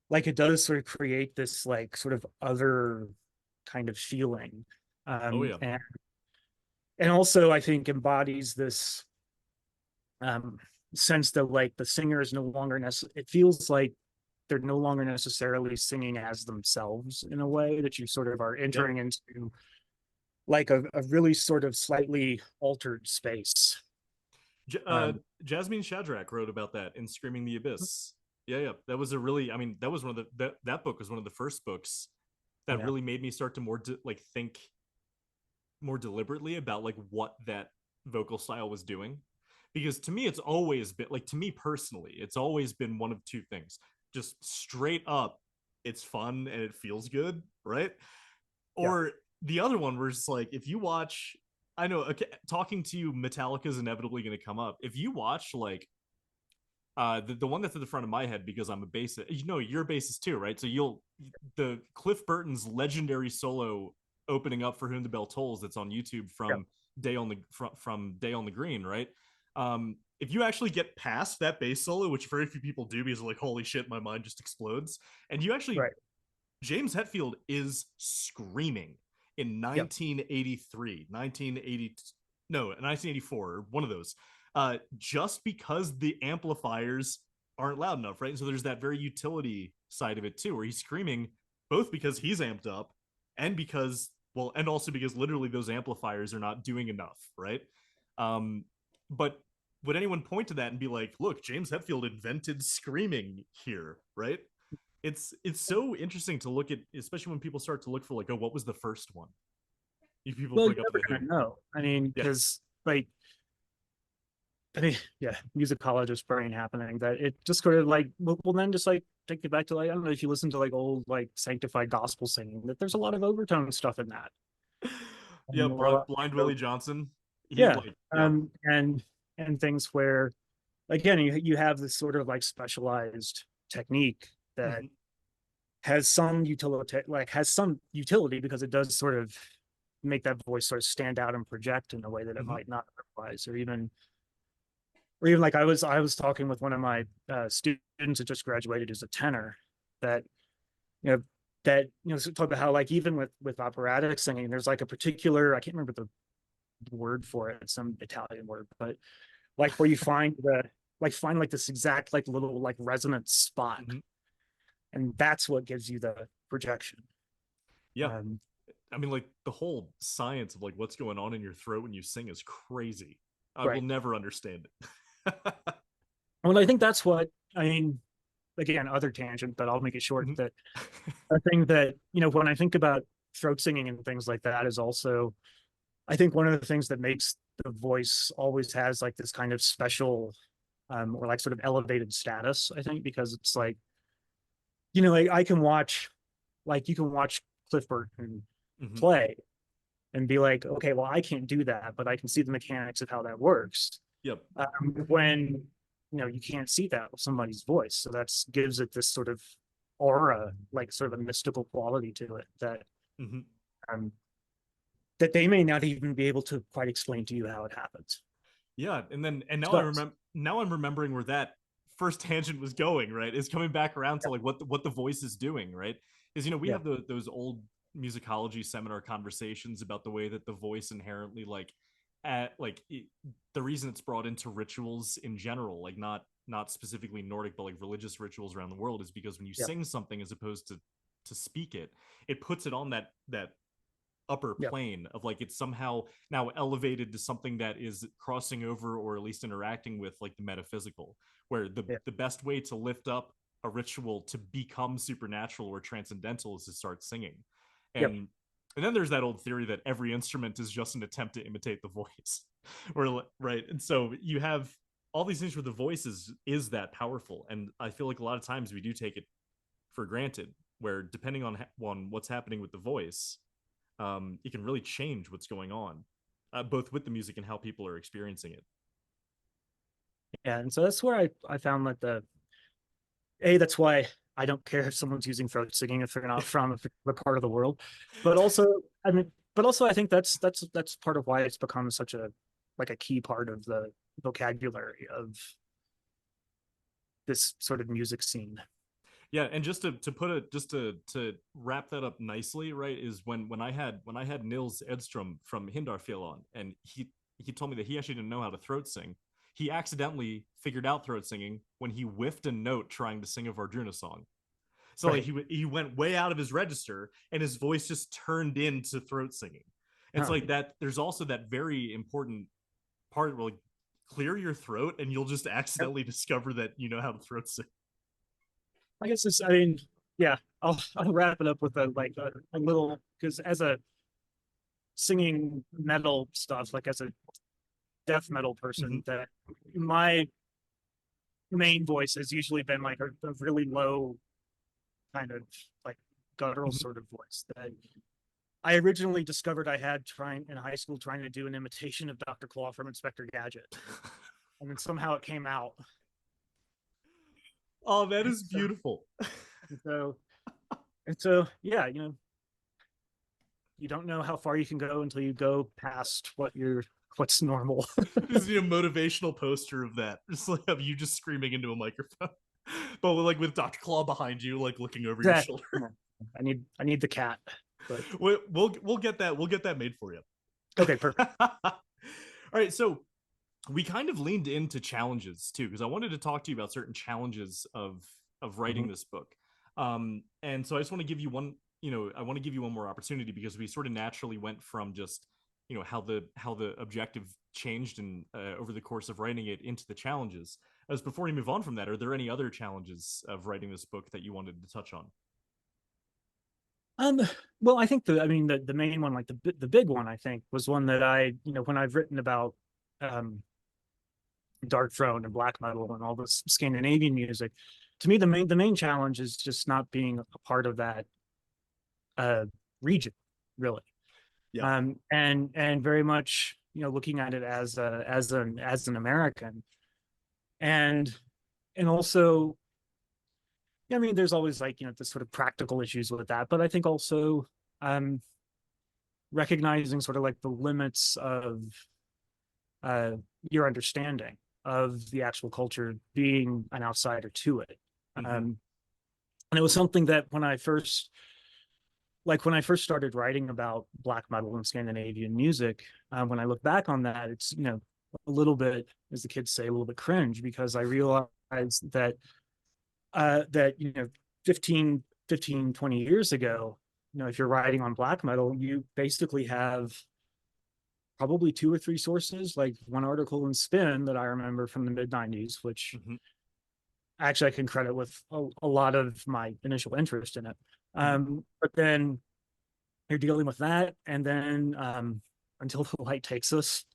like it does sort of create this like sort of other kind of feeling. Oh yeah. And also I think embodies this um sense that like the singer is no longer it feels like they're no longer necessarily singing as themselves in a way that you sort of are Yep. entering into like a really sort of slightly altered space. J- uh, Um, Jasmine Shadrach wrote about that in Screaming the Abyss. Yeah, yeah. That was a really, I mean, that was one of that book was one of the first books oh that yeah, really made me start to like think more deliberately about like what that vocal style was doing. Because to me, it's always been like, to me personally, it's always been one of two things: just straight up, it's fun and it feels good, right? yeah, Or the other one where it's like, if you watch, I know, okay, talking to you, Metallica is inevitably going to come up. If you watch like the one that's at the front of my head because I'm a bassist, you're a bassist too, right? So the Cliff Burton's legendary solo opening up For Whom the Bell Tolls that's on YouTube yeah, from Day on the Green, right? If you actually get past that bass solo, which very few people do because like, holy shit, my mind just explodes, and you actually, right, James Hetfield is screaming in yeah, 1983, 1980, no, 1984, one of those, just because the amplifiers aren't loud enough, right? And so there's that very utility side of it too, where he's screaming both because he's amped up and because, well, and also because literally those amplifiers are not doing enough, right? But would anyone point to that and be like, look, James Hetfield invented screaming here, right? It's so interesting to look at, especially when people start to look for like, oh, what was the first one? If people well, bring you're up never the Who. gonna know. I mean, Yeah. because like I mean, yeah, musicologist brain happening that it just sort of like well then just like take it back to like I don't know if you listen to like old like sanctified gospel singing that there's a lot of overtone stuff in that. Yeah, Or a lot Blind of, Willie Johnson. He yeah, like, yeah. and things where again you have this sort of like specialized technique that Mm-hmm. has some utility, like has some utility because it does sort of make that voice sort of stand out and project in a way that it Mm-hmm. might not otherwise, or even like I was talking with one of my students that just graduated as a tenor that you know talk about how like even with operatic singing there's like a particular, I can't remember the word for it, it's some Italian word, but like where you find like this exact like little like resonant spot, Mm-hmm. and that's what gives you the projection. Yeah. um I mean, like the whole science of like what's going on in your throat when you sing is crazy. I will right. never understand it. Well, I think that's what I mean. Again, other tangent, but I'll make it short. Mm-hmm. That a thing that when I think about throat singing and things like that is also, I think one of the things that makes the voice always has like this kind of special or like sort of elevated status. I think because it's like like I can watch, like you can watch Cliff Burton Mm-hmm. play and be like, okay, well I can't do that, but I can see the mechanics of how that works. Yep. When you can't see that with somebody's voice. So that's gives it this sort of aura, like sort of a mystical quality to it that Mhm. um that they may not even be able to quite explain to you how it happens. Yeah, and now I So remember, now I'm remembering where that first tangent was going, right? Is coming back around to yeah, like what the voice is doing, right? Is, we yeah, have those old musicology seminar conversations about the way that the voice inherently like at like the reason it's brought into rituals in general, like not specifically Nordic but like religious rituals around the world, is because when you yeah, sing something as opposed to speak it, it puts it on that upper yeah, plane of like it's somehow now elevated to something that is crossing over or at least interacting with like the metaphysical, where yeah, the best way to lift up a ritual to become supernatural or transcendental is to start singing. yep, And then there's that old theory that every instrument is just an attempt to imitate the voice. Or right, and so you have all these things where the voice is that powerful, and I feel like a lot of times we do take it for granted, where depending on what's happening with the voice, it can really change what's going on, both with the music and how people are experiencing it. yeah. And so that's where I found that that's why I don't care if someone's using throat singing if they're not from a particular part of the world. But also, I think that's part of why it's become such a like a key part of the vocabulary of this sort of music scene. Yeah, and just to put it, just to wrap that up nicely, right, is when I had Nils Edstrom from Hindarfjell on, and he told me that he actually didn't know how to throat sing. He accidentally figured out throat singing when he whiffed a note trying to sing a Vardruna song. So like Right. he went way out of his register, and his voice just turned into throat singing. It's Huh. like that. There's also that very important part where like clear your throat, and you'll just Yep. accidentally discover that you know how to throat sing. I guess it's. I mean, yeah. I'll wrap it up with a little because as a singing metal stuff, like as a death metal Mm-hmm. person, that my main voice has usually been like a really low kind of like guttural Mm-hmm. sort of voice that I originally discovered I had trying in high school trying to do an imitation of Dr. Claw from Inspector Gadget. And then somehow it came out. Oh, that And is so, beautiful. and so, and so, yeah, you don't know how far you can go until you go past what's normal. Just a motivational poster of that, just like of you just screaming into a microphone, but like with Dr. Claw behind you, like looking over your Exactly. shoulder. I need the cat, but We'll get that. We'll get that made for you. okay, perfect. All right, so we kind of leaned into challenges too, because I wanted to talk to you about certain challenges of writing Mhm. this book. And so I just want to give you one, I want to give you one more opportunity, because we sort of naturally went from just, how the objective changed and over the course of writing it into the challenges. As before we move on from that, are there any other challenges of writing this book that you wanted to touch on? Um, well, I think the main one, like the big one, I think was one that when I've written about um dark throne and black metal and all this Scandinavian music, to me the main challenge is just not being a part of that uh region, really. Yeah. And very much, looking at it as an American. And also, I mean, there's always like, the sort of practical issues with that, but I think also um recognizing sort of like the limits of uh, your understanding of the actual culture, being an outsider to it. Mm-hmm. And it was something that when I first started writing about black metal and Scandinavian music, when I look back on that, it's, a little bit, as the kids say, a little bit cringe, because I realized that, that, 20 years ago, if you're writing on black metal, you basically have probably two or three sources, like one article in Spin that I remember from the mid 90s, which Mm-hmm. actually I can credit with a lot of my initial interest in it. Mm-hmm. But then you're dealing with that, and then until the light takes us,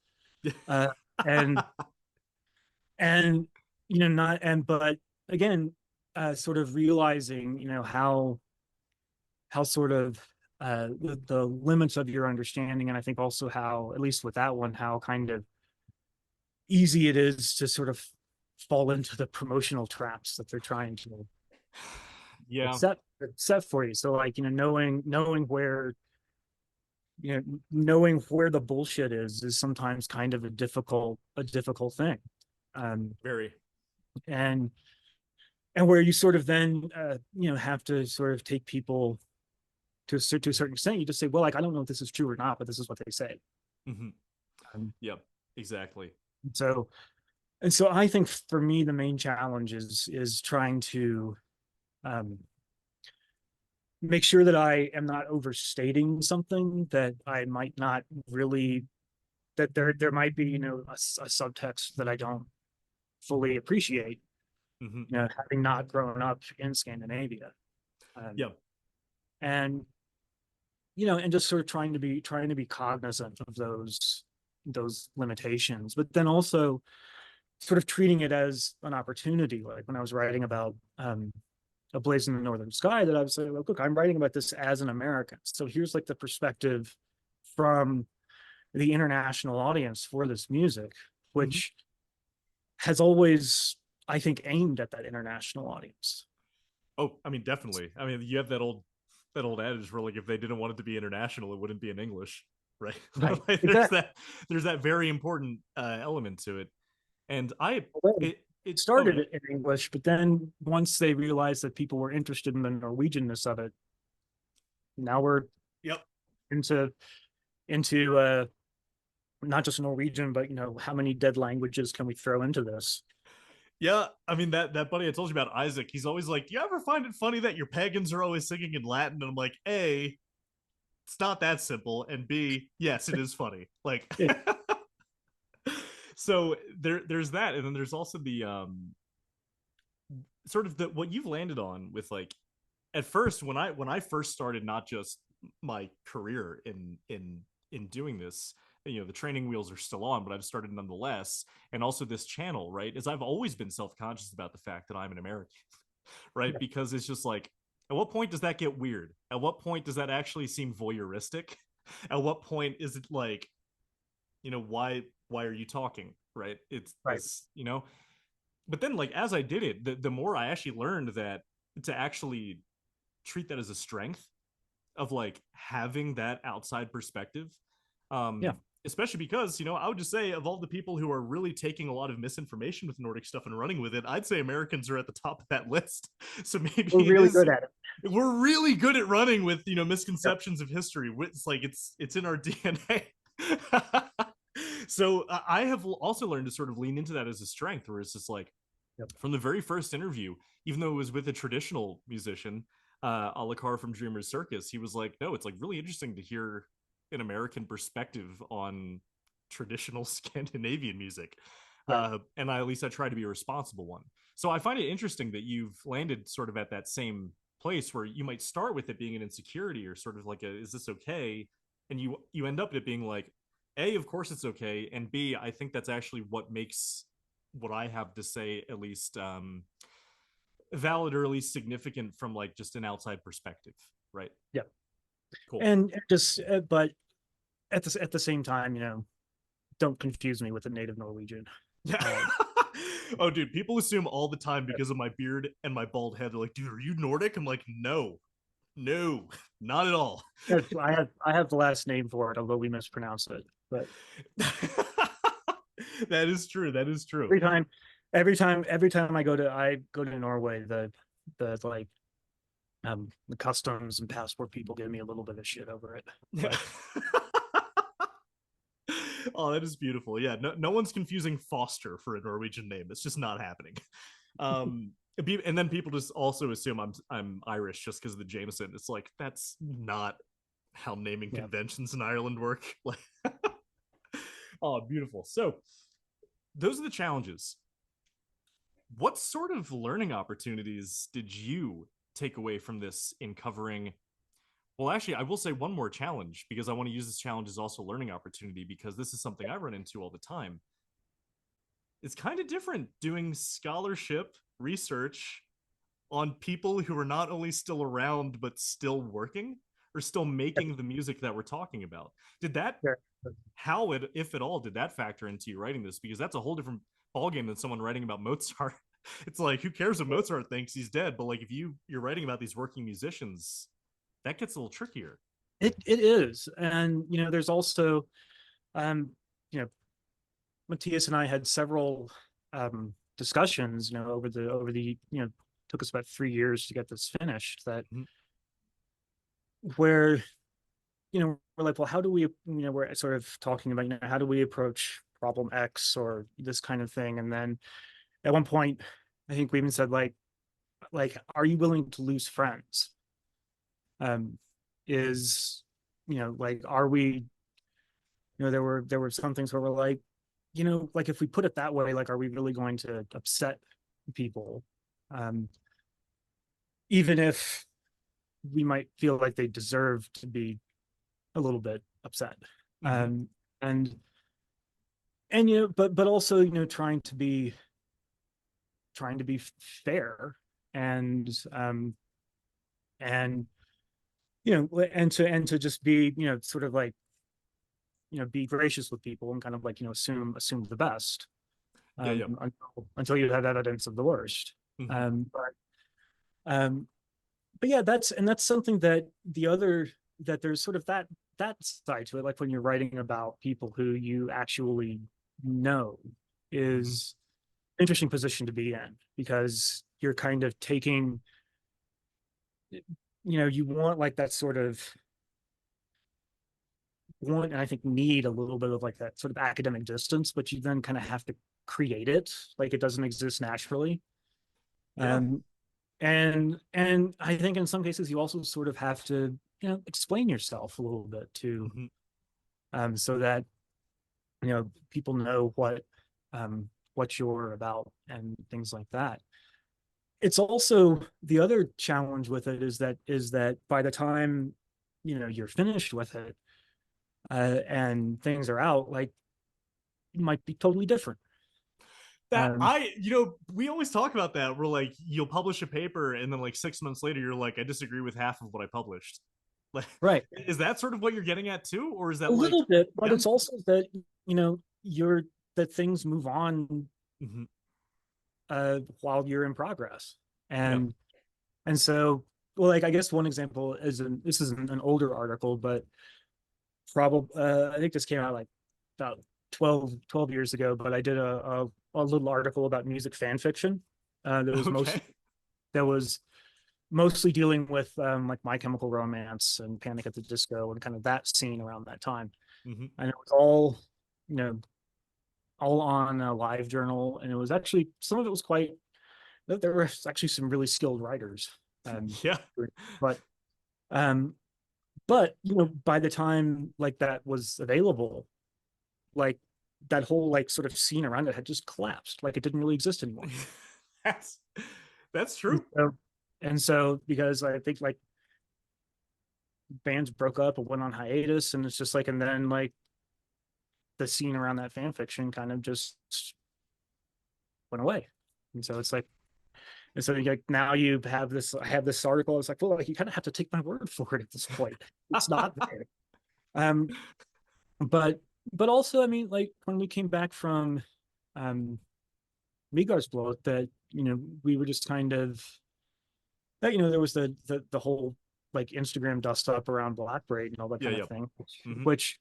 uh, and and not and but again, sort of realizing how sort of the limits of your understanding, and I think also how, at least with that one, how kind of easy it is to sort of fall into the promotional traps that they're trying to Yeah, set for you. So like, knowing where, knowing where the bullshit is sometimes kind of a difficult thing. very. And where you sort of then have to sort of take people to a certain extent. You just say, well, like, I don't know if this is true or not, but this is what they say. Mm-hmm. um, Yep, exactly. so I think for me the main challenge is trying to um, make sure that I am not overstating something that I might not really, that there might be, a subtext that I don't fully appreciate, Mm-hmm. having not grown up in Scandinavia. um, Yep. and and just sort of trying to be cognizant of those limitations, but then also sort of treating it as an opportunity. Like when I was writing about A Blaze in the Northern Sky, that I was saying, look, I'm writing about this as an American. So here's like the perspective from the international audience for this music, Mm-hmm. which has always, I think, aimed at that international audience. Oh, I mean, definitely. I mean, you have that old adage where like if they didn't want it to be international, it wouldn't be in English, right? Right. Like, Exactly. there's that very important element to it. And I Well, it oh started yeah. it in English, but then once they realized that people were interested in the Norwegianness of it, now we're Yep. into into not just Norwegian, but how many dead languages can we throw into this? Yeah, I mean that buddy I told you about, Isaac, he's always like, "Do you ever find it funny that your pagans are always singing in Latin?" And I'm like, A, it's not that simple, and B, yes, it is funny. Like Yeah, so there's that, and then there's also the sort of the what you've landed on with like at first when I first started not just my career in doing this, the training wheels are still on, but I've started nonetheless, and also this channel, right, is I've always been self-conscious about the fact that I'm an American, right, yeah, because it's just like, at what point does that get weird? At what point does that actually seem voyeuristic? At what point is it like, why are you talking, right? It's right. this, but then like as I did it, the more I actually learned that to actually treat that as a strength of like having that outside perspective. Yeah, Especially because, I would just say of all the people who are really taking a lot of misinformation with Nordic stuff and running with it, I'd say Americans are at the top of that list. So maybe we're it really is, good at it. we're really good at running with, Yep. misconceptions of history. It's like it's in our DNA. So I have also learned to sort of lean into that as a strength, where it's just like Yep. from the very first interview, even though it was with a traditional musician, Alakar from Dreamer's Circus, he was like, no, it's like really interesting to hear an American perspective on traditional Scandinavian music. Right. And at least I try to be a responsible one. So I find it interesting that you've landed sort of at that same place where you might start with it being an insecurity or sort of like is this okay? And you end up at it being like, A, of course it's okay. And B, I think that's actually what makes what I have to say at least valid or at least significant from like just an outside perspective, right? Yep. Cool. And just, but at the same time, don't confuse me with a native Norwegian. Yeah. Uh, Oh, dude, people assume all the time because of my beard and my bald head. They're like, dude, are you Nordic? I'm like, no, no, not at all. I have the last name for it, although we mispronounce it. But That is true. That is true. every time, I go to Norway, the like the customs and passport people give me a little bit of shit over it. But Oh, that is beautiful. Yeah, no one's confusing Foster for a Norwegian name. It's just not happening. Um, and then people just also assume I'm Irish just because of the Jameson. It's like that's not how naming yeah, conventions in Ireland work. Like, oh, beautiful. So those are the challenges. What sort of learning opportunities did you take away from this in covering? Well, actually, I will say one more challenge because I want to use this challenge as also a learning opportunity because this is something I run into all the time. It's kind of different doing scholarship research on people who are not only still around but still working or still making the music that we're talking about. Did that yeah. how it if at all did that factor into you writing this, because that's a whole different ball game than someone writing about Mozart. It's like, who cares what Mozart thinks? He's dead. But like, if you're writing about these working musicians, that gets a little trickier. It is. And there's also um you know Matthias and I had several discussions over the took us about 3 years to get this finished, that Mhm. where we're like, well, how do we, we're sort of talking about, how do we approach problem X or this kind of thing. And then at one point, I think we even said, are you willing to lose friends? Is, are we, there were some things where we're like, if we put it that way, are we really going to upset people? Um, Even if we might feel like they deserve to be a little bit upset. Mm-hmm. um and but also trying to be fair, and and and to just be sort of be gracious with people, and kind of assume the best, Yeah, yeah. until you have evidence of the worst. Mm-hmm. um but um but yeah, that's something that there's sort of that side to it, like when you're writing about people who you actually know, Mm-hmm. is interesting position to be in, because you're kind of taking, you want that sort of want, and I think need a little bit of that sort of academic distance, but you then kind of have to create it, like it doesn't exist naturally. Yeah. um and I think in some cases you also sort of have to explain yourself a little bit too, Mm-hmm. so that people know what you're about and things like that. It's also, the other challenge with it is that by the time you're finished with it, and things are out, it might be totally different. That um we always talk about that. We're like, you'll publish a paper, and then like 6 months later, you're like, I disagree with half of what I published. Like, right. is that sort of what you're getting at too, or is A that like, little bit, but yeah? it's also that you're that things move on Mm-hmm. while you're in progress. Yeah. And so, well, I guess one example is, this is an older article, but probably I think this came out about 12 years ago, but I did a little article about music fan fiction, that was Okay. mostly dealing with My Chemical Romance and Panic at the Disco and kind of that scene around that time. Mm-hmm. And it was you know all on a live journal, and it was actually, some of it was quite, there were actually some really skilled writers. um Yeah. but um but by the time that was available, like that whole sort of scene around it had just collapsed, like it didn't really exist anymore. that's that's and true. so, and so because I think bands broke up or went on hiatus, and it's just and then the scene around that fan fiction kind of just went away. And so it's and so now you have this, I have this article, it's well, you kind of have to take my word for it at this point. It's not there. um but also, I mean, when we came back from um Migar's blow, that we were just kind of, that there was the whole Instagram dust up around Black Braid and all that Yeah, kind of yeah. thing, Mm-hmm. which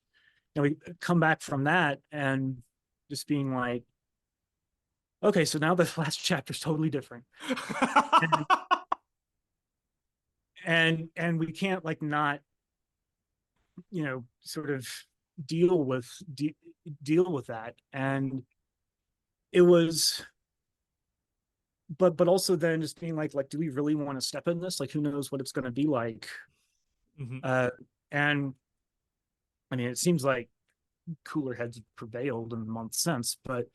we come back from that and just being okay, so now the last chapter is totally different. and and we can't not sort of deal with de- deal with that. And it was, but also then just being do we really want to step in this? Who knows what it's going to be like? Mm-hmm. uh and I mean, it seems like cooler heads prevailed in the months since, but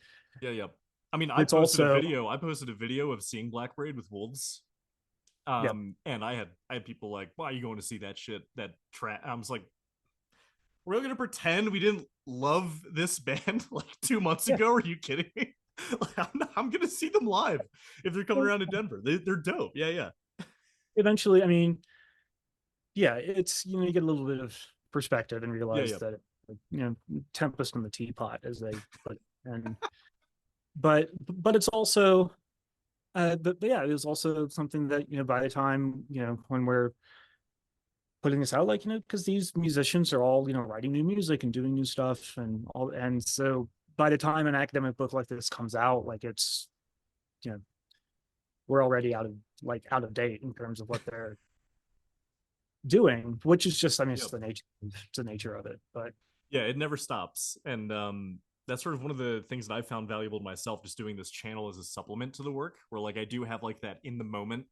Yeah, yeah. I mean, I it's posted a also, video. I posted a video of seeing Black Braid with wolves. yeah. And I had people like, why are you going to see that shit? That I was like, we're gonna pretend we didn't love this band like 2 months Yeah. ago? Are you kidding me? Like, I'm gonna see them live if they're coming Well, around to Denver. They're dope. Yeah, yeah. eventually, I mean, yeah, it's, you get a little bit of perspective and Yeah, realize yeah. that tempest in the teapot, as they put it. And but it's also but yeah, it was also something that, by the time, when we're putting this out, like, because these musicians are all, writing new music and doing new stuff and all, and so by the time an academic book like this comes out, like, it's, you know we're already out of date in terms of what they're doing, which is just, I mean, Yep. it's the nature of it. But Yeah, it never stops. And that's sort of one of the things that I found valuable to myself, just doing this channel as a supplement to the work, where like I do have like that in the moment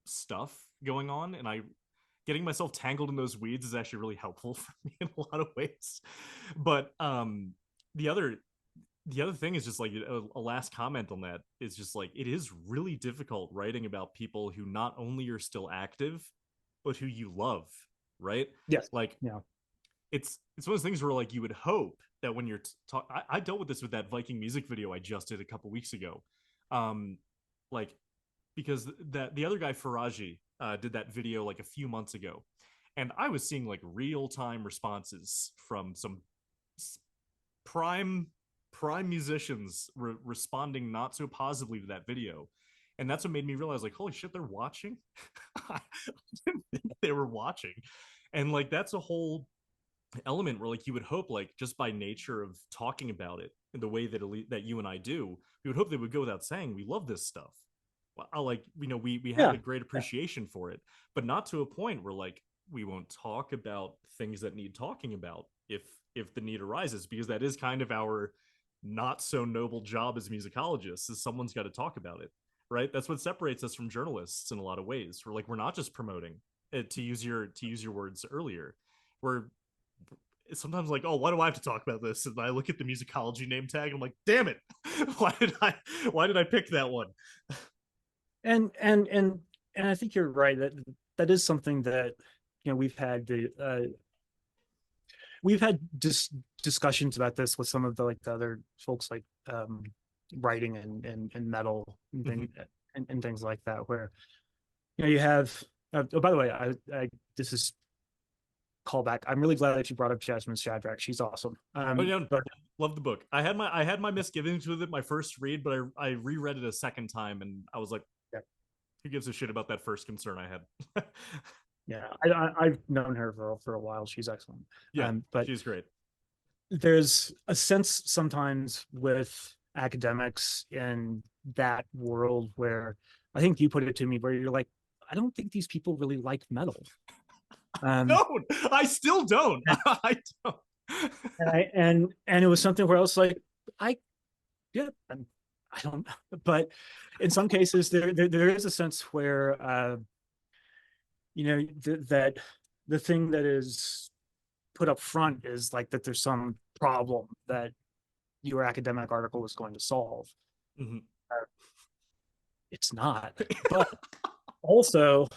stuff going on, and I getting myself tangled in those weeds is actually really helpful for me in a lot of ways. But the other the other thing is just like a last comment on that is just like it is really difficult writing about people who not only are still active but who you love, right? yes, Like yeah, it's one of those things where like you would hope that when you're I dealt with this with that Viking music video I just did a couple weeks ago, um like because that the other guy Faraji did that video like a few months ago, and I was seeing like real time responses from some prime musicians responding not so positively to that video, and that's what made me realize like holy shit they're watching. I didn't think they were watching, and like that's a whole element where like you would hope like just by nature of talking about it in the way that you and I do, we would hope they would go without saying we love this stuff. Well, like we have yeah, a great yeah. appreciation for it, but not to a point where like we won't talk about things that need talking about if the need arises, because that is kind of our not so noble job as musicologists, is someone's got to talk about it, right? That's what separates us from journalists in a lot of ways. We're like we're not just promoting it, to use your words earlier. We're sometimes like, oh, why do I have to talk about this? And I look at the musicology name tag and I'm like, damn it, why did I pick that one? and and and and I think you're right that that is something that, we've had discussions about this with some of the other folks, like, writing and metal and Mhm. and things like that, where, you have, oh, by the way, I this is callback. I'm really glad that you brought up Jasmine Shadrach. She's awesome. Oh yeah, But love the book. I had my misgivings with it my first read, but I reread it a second time and I was like, yeah, who gives a shit about that first concern I had? yeah, I've known her for a while. She's excellent. Yeah, But she's great. there's a sense sometimes with academics in that world where, I think you put it to me, where you're like, I don't think these people really like metal. Um, Don't. I still don't. and I don't. and it was something where I was like, I yeah, I don't know. But in some cases, there is a sense where, that the thing that is put up front is like that there's some problem that your academic article is going to solve. Mhm. Uh, it's not. But also,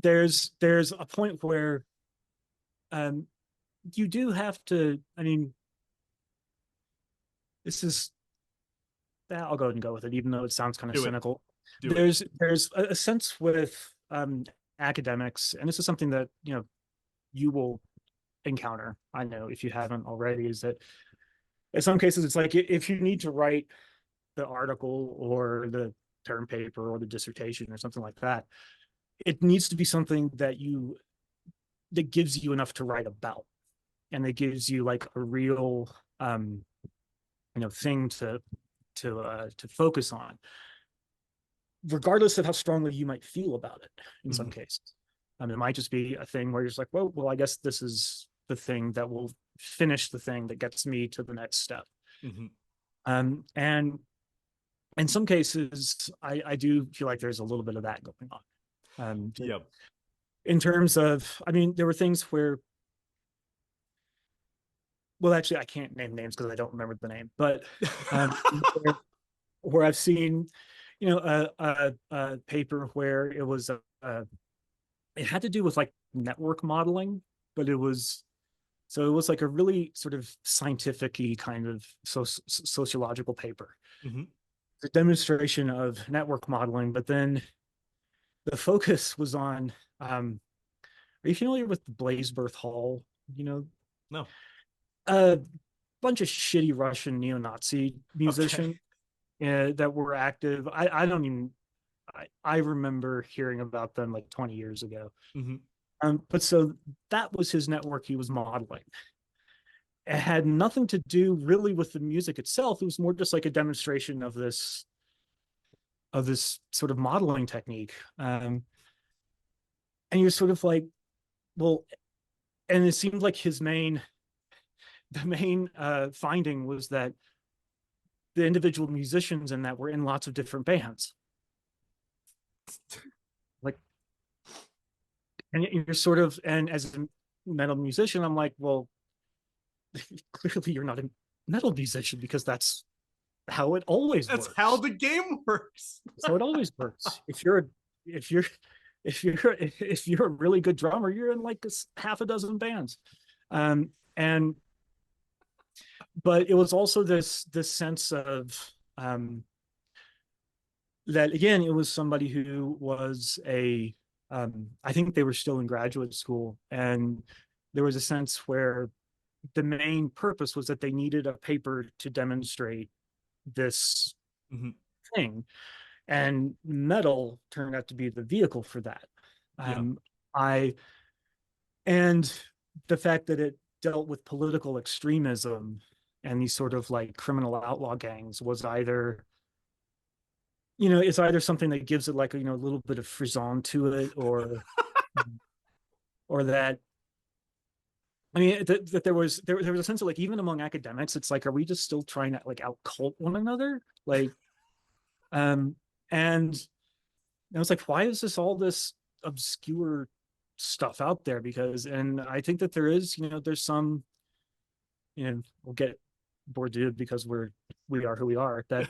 there's a point where, um, you do have to. I mean, this is. I'll go ahead and go with it, even though it sounds kind of Do it. cynical. Do it. There's a sense with, academics, and this is something that, you will encounter. I know if you haven't already, is that in some cases it's like, if you need to write the article or the term paper or the dissertation or something like that, it needs to be something that gives you enough to write about, and that gives you like a real, thing to focus on, regardless of how strongly you might feel about it. In some Mhm. cases, it might just be a thing where you're just like, well, I guess this is the thing that will finish the thing that gets me to the next step. Mhm. And in some cases, I do feel like there's a little bit of that going on. Yep. In terms of, I mean, there were things where, well, actually, I can't name names because I don't remember the name, but, where, where I've seen, a paper where it was it had to do with like network modeling, but it was like a really sort of scientific kind of sociological paper, Mhm. the demonstration of network modeling. But then the focus was on, are you familiar with Blaisberth Hall? You know, No. a bunch of shitty Russian neo-Nazi Okay. musicians. that were active. I don't even, I remember hearing about them like 20 years ago. Mm-hmm. But so that was his network he was modeling. It had nothing to do really with the music itself. It was more just like a demonstration of this sort of modeling technique. And you're sort of like, well, and it seemed like the main finding was that the individual musicians in that were in lots of different bands. Like, and you're sort of, and as a metal musician, I'm like, well, clearly you're not a metal musician because that's how it always That's works. how the game works. So it always works. If you're if you're a really good drummer, you're in like half a dozen bands. And but it was also this sense of that again, it was somebody who was I think they were still in graduate school, and there was a sense where the main purpose was that they needed a paper to demonstrate this Mm-hmm. thing, and metal turned out to be the vehicle for that. Yeah. I and the fact that it dealt with political extremism and these sort of like criminal outlaw gangs was either, it's either something that gives it like a little bit of frisson to it, or that, I mean, that there was a sense of like, even among academics, it's like, are we just still trying to like out cult one another? Like, and I was like, why is this all this obscure stuff out there? And I think that there is, there's some, we'll get Bourdieu because we are who we are. That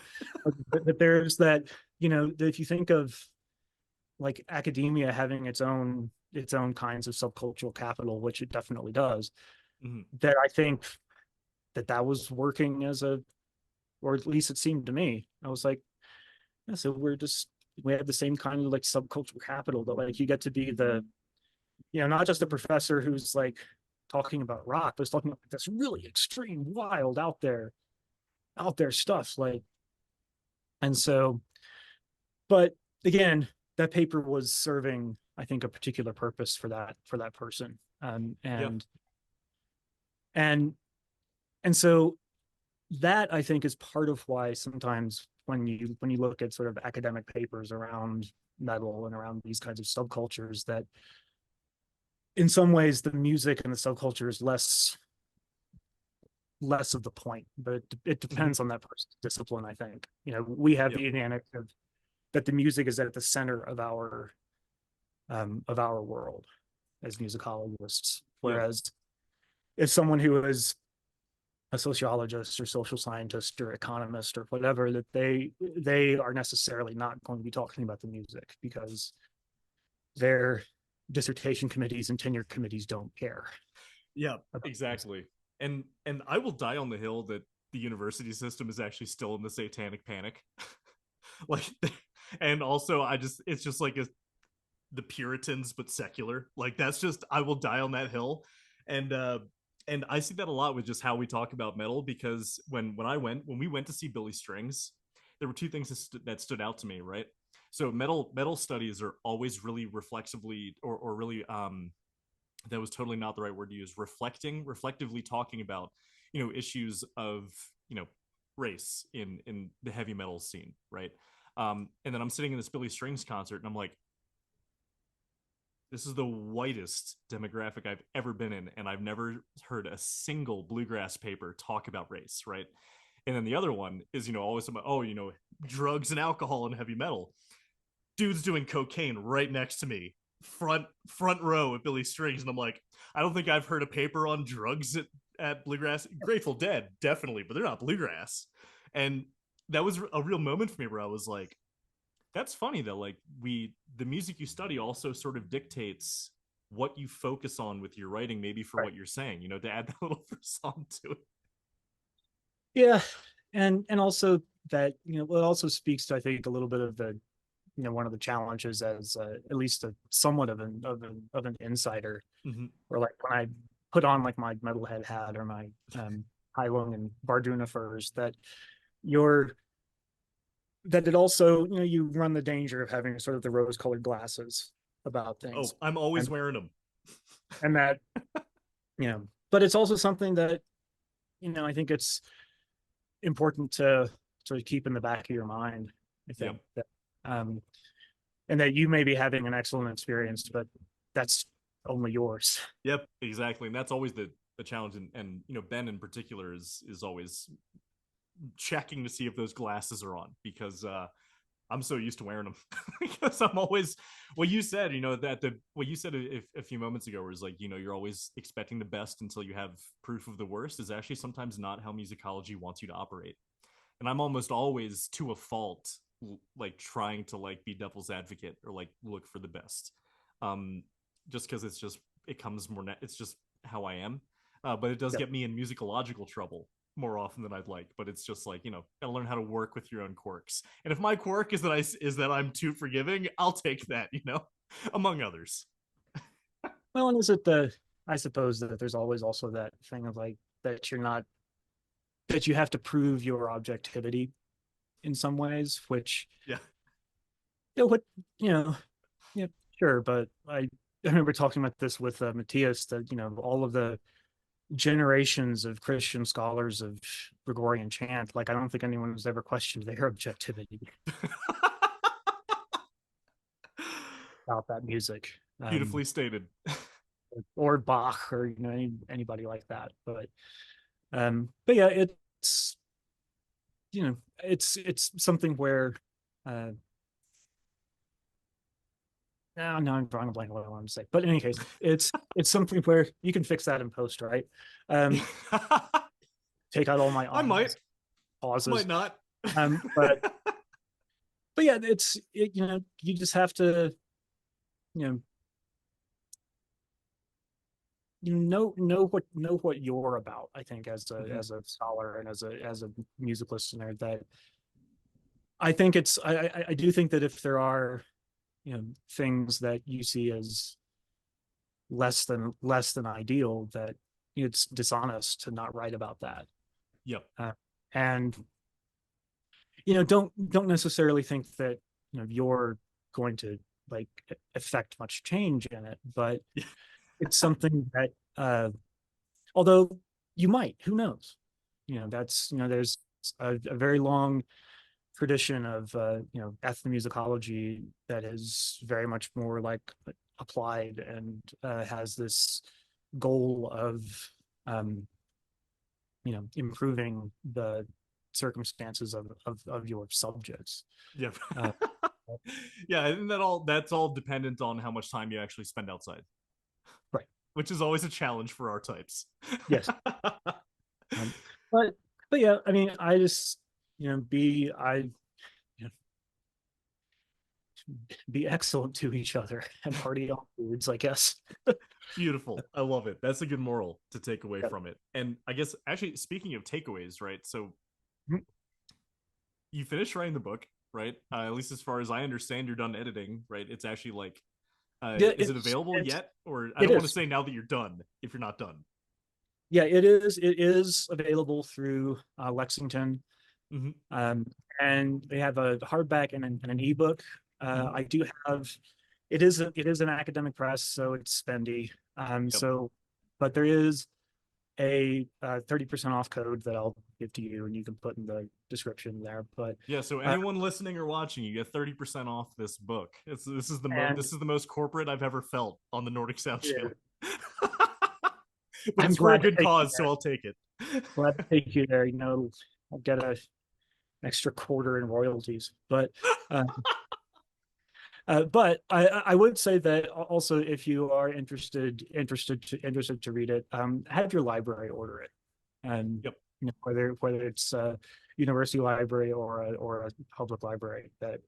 there's that, that if you think of like academia having its own kinds of subcultural capital, which it definitely does, Mm-hmm. that I think that was working or at least it seemed to me. I was like, yeah, so we have the same kind of like subcultural capital that like you get to be not just a professor who's like talking about rock, but it's talking about this really extreme, wild, out there stuff. Like, and so, but again, that paper was serving, I think, a particular purpose for that person. Yeah. And so that I think is part of why sometimes when you look at sort of academic papers around metal and around these kinds of subcultures, that in some ways the music and the subculture is less of the point, but it depends on that person's discipline. I think, we have the advantage of that the music is at the center of our world as musicologists, whereas if someone who is a sociologist or social scientist or economist or whatever, that they are necessarily not going to be talking about the music because their dissertation committees and tenure committees don't care. Yeah, exactly. And I will die on the hill that the university system is actually still in the satanic panic. Like, and also it's just like the Puritans but secular. Like, that's just, I will die on that hill. And I see that a lot with just how we talk about metal, because when we went to see Billy Strings, there were two things that stood out to me, right? So metal studies are always really reflexively or really that was totally not the right word to use, reflectively talking about issues of race in the heavy metal scene, right? And then I'm sitting in this Billy Strings concert and I'm like, this is the whitest demographic I've ever been in, and I've never heard a single bluegrass paper talk about race, right? And then the other one is, always about, drugs and alcohol and heavy metal. Dude's doing cocaine right next to me, front row at Billy Strings, and I'm like, I don't think I've heard a paper on drugs at bluegrass. Grateful Dead, definitely, but they're not bluegrass. And that was a real moment for me where I was like, that's funny though. Like, the music you study also sort of dictates what you focus on with your writing, maybe for what you're saying, to add that little frisson to it. Yeah. And also that, it also speaks to, I think, a little bit of the, one of the challenges as at least somewhat of an insider, Mm-hmm. or like when I put on like my metalhead hat or my Heilung and Barduna furs, that you're that it also, you run the danger of having sort of the rose-colored glasses about things, Oh, I'm always and wearing them. that, but it's also something that, I think it's important to sort of keep in the back of your mind. I Yep. think that, um, and that you may be having an excellent experience, but that's only yours. Yep, exactly. And that's always the challenge. And Ben in particular is always checking to see if those glasses are on, because I'm so used to wearing them. Because I'm always, what you said, that what you said a few moments ago was like, you're always expecting the best until you have proof of the worst, is actually sometimes not how musicology wants you to operate. And I'm almost always, to a fault, like trying to like be devil's advocate or like look for the best. Um, just because it comes more, it's just how I am. But it does Yep. get me in musicological trouble more often than I'd like. But it's just like, gotta learn how to work with your own quirks. And if my quirk is that I'm too forgiving, I'll take that, among others. Well, and I suppose that there's always also that thing of like that you're not, that you have to prove your objectivity in some ways, which, Yeah. what, you know, yeah, sure. But I remember talking about this with Matthias, that, all of the generations of Christian scholars of Gregorian chant, like, I don't think anyone has ever questioned their objectivity about that music. Beautifully stated. Or Bach, or anybody like that. But yeah, it's it's something where no, I'm drawing a blank on what I want to say. But in any case, it's something where you can fix that in post, right? Take out all my I might, ums, pauses. might not. Um, but but yeah, you just have to, you know know what you're about. I think as a Mhm. scholar and as a music listener, that I think I do think that if there are, things that you see as less than ideal, that it's dishonest to not write about that. Yep. And don't necessarily think that you're going to like affect much change in it, but it's something that, although you might, who knows? That's, there's a very long tradition of ethnomusicology that is very much more like applied, and has this goal of, um, improving the circumstances of your subjects. Yep. Uh, Yeah, and that's all dependent on how much time you actually spend outside, right. which is always a challenge for our types. Yes. Um, but but yeah, I mean, I just, you know, be excellent to each other and party on foods, I guess. Beautiful. I love it. That's a good moral to take away Yeah. from it. And I guess actually, speaking of takeaways, right? So Mhm. you finished writing the book, right? At least as far as I understand, you're done editing, right? It's actually like, Yeah, is it available it's yet? Or I it don't want to is. say now that you're done if you're not done. Yeah, it is available through Lexington. Mm-hmm. Um, and they have a hardback and an ebook. Mm-hmm. I do have, it is an academic press, so it's spendy. Yep. But there is a 30% off code that I'll give to you, and you can put in the description there. But Yeah, so uh, anyone listening or watching, you get 30% off this book. and This is the most corporate I've ever felt on the Nordic Sound yeah, channel. But I'm it's for a glad to good take you cause, so there. I'll take it. Glad to take you there. I'll get an extra quarter in royalties, uh, but I would say that also, if you are interested to read it, have your library order it, and Yep. whether it's a university library or a public library. That,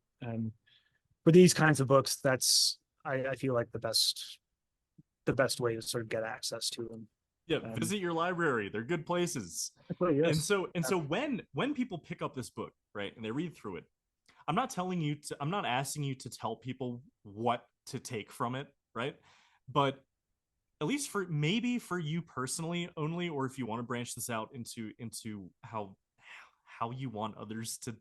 for these kinds of books, that's, I feel like the best way to sort of get access to them. Yeah, Um, visit your library. They're good places. well, And yes. so when people pick up this book, right, and they read through it, I'm not asking you to tell people what to take from it, right? But at least for you personally only, or if you want to branch this out into how you want others to,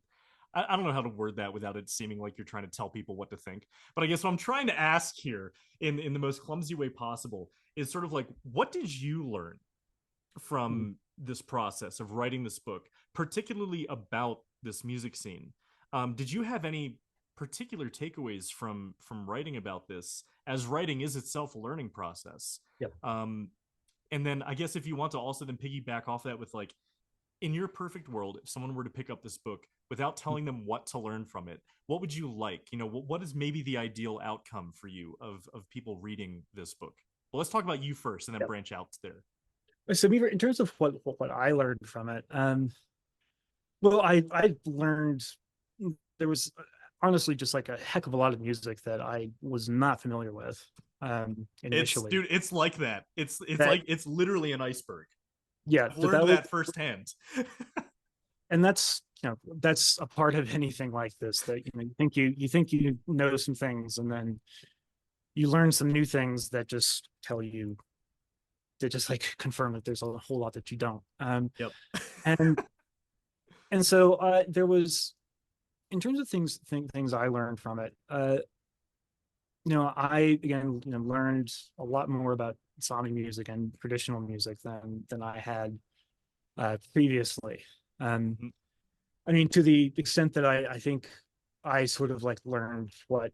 I don't know how to word that without it seeming like you're trying to tell people what to think. But I guess what I'm trying to ask here in the most clumsy way possible is sort of like, what did you learn from this process of writing this book, particularly about this music scene? Did you have any particular takeaways from writing about this, as writing is itself a learning process? Yep. And then I guess if you want to also then piggyback off that with like, in your perfect world, if someone were to pick up this book without telling them what to learn from it, what would you like? You know, what is maybe the ideal outcome for you of people reading this book? Well, let's talk about you first and then Yep. branch out there. So in terms of what I learned from it, well, I learned there was honestly just like a heck of a lot of music that I was not familiar with It's initially. dude, it's like that. It's That like it's literally an iceberg. yeah, I've that learned that was, that firsthand. and that's that's a part of anything like this. That you think you know some things, and then you learn some new things that just tell you that just like confirm that there's a whole lot that you don't. Yep. And and so there was in terms of things I learned from it. I again learned a lot more about sami music and traditional music than I had previously. Um, Mhm. I mean, to the extent that I think I sort of like learned what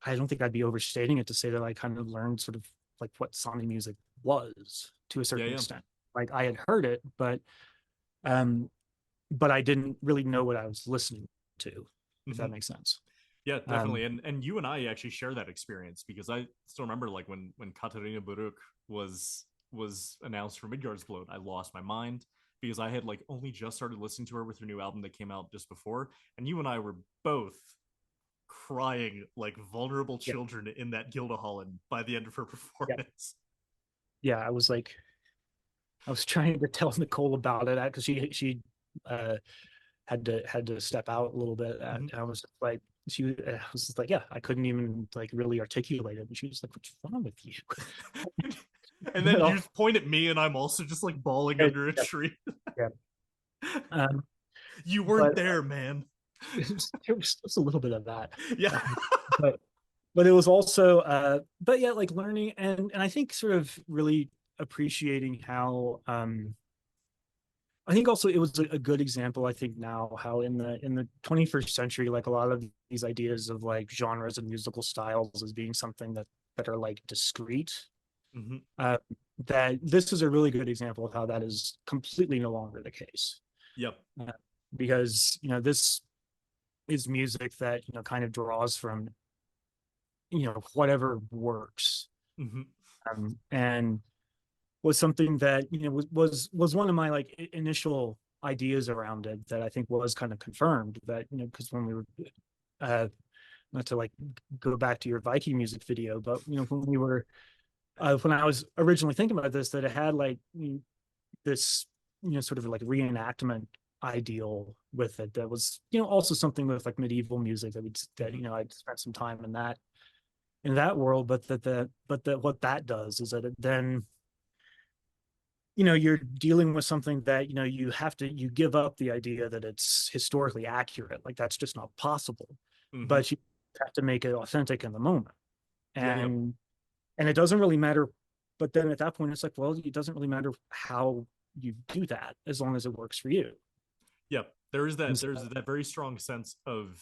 I don't think I'd be overstating it to say that I kind of learned sort of like what sami music was to a Yeah, certain yeah. extent. Like I had heard it, um, but I didn't really know what I was listening to, if that Hmm. makes sense. Yeah, Um, definitely. And you and I actually share that experience because I still remember like when Katarina Buruk was announced for Midgard's Bloat, I lost my mind because I had like only just started listening to her with her new album that came out just before, and you and I were both crying like vulnerable yeah, children in that Gildeholland by the end of her yeah, performance. yeah. I was trying to tell Nicole about it because she uh, had to step out a little bit. And Mhm. I was like, I was just like, yeah, I couldn't even like really articulate it. And she was like, "What's wrong with you?" And then you Well, just point at me, and I'm also just like bawling yeah, under a tree. yeah. Um, You but weren't there, man. there was just a little bit of that. Yeah. Um, but it was also but yeah, like learning and I think sort of really appreciating how I think also it was a good example, I think now how in the 21st century, like a lot of these ideas of like genres and musical styles as being something that are like discrete, Hmm. uh, that this is a really good example of how that is completely no longer the case. Yep. Uh, because this is music that kind of draws from whatever works, Hmm. and was something that was one of my like initial ideas around it that I think was kind of confirmed that because when we were uh not to like go back to your Viking music video, but when we were when I was originally thinking about this, that it had like this sort of like reenactment ideal with it that was also something with like medieval music that Hmm. I'd spent some time in that world, but that what that does is that it then you're dealing with something that you give up the idea that it's historically accurate, like that's just not possible, Hmm. but you have to make it authentic in the moment. Yeah. Yep. And it doesn't really matter, but then at that point it's like, well, it doesn't really matter how you do that as long as it works for you. Yep. There is And that. so, There's that very strong sense of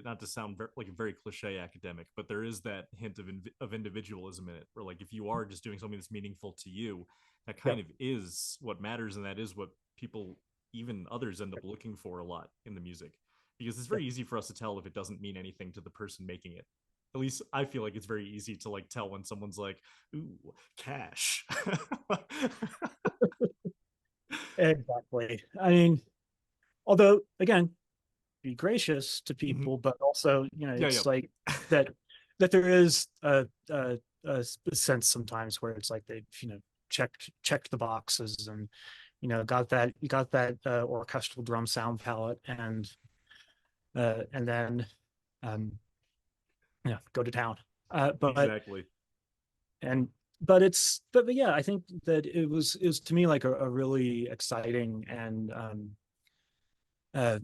not to sound like a very cliche academic, but there is that hint of individualism in it, where like if you are just doing something that's meaningful to you, that yeah, kind of is what matters, and that is what people, even others, end up looking for a lot in the music, because it's yeah. very easy for us to tell if it doesn't mean anything to the person making it. At least I feel like it's very easy to like tell when someone's like, "Ooh, cash." Exactly. I mean, although again, be gracious to Mhm. people, but also Yeah. it's Yep. like that there is a sense sometimes where it's like they've checked the boxes and got that orchestral drum sound palette, and then um go to town. But Exactly. and but yeah, I think that it was to me like a really exciting and uh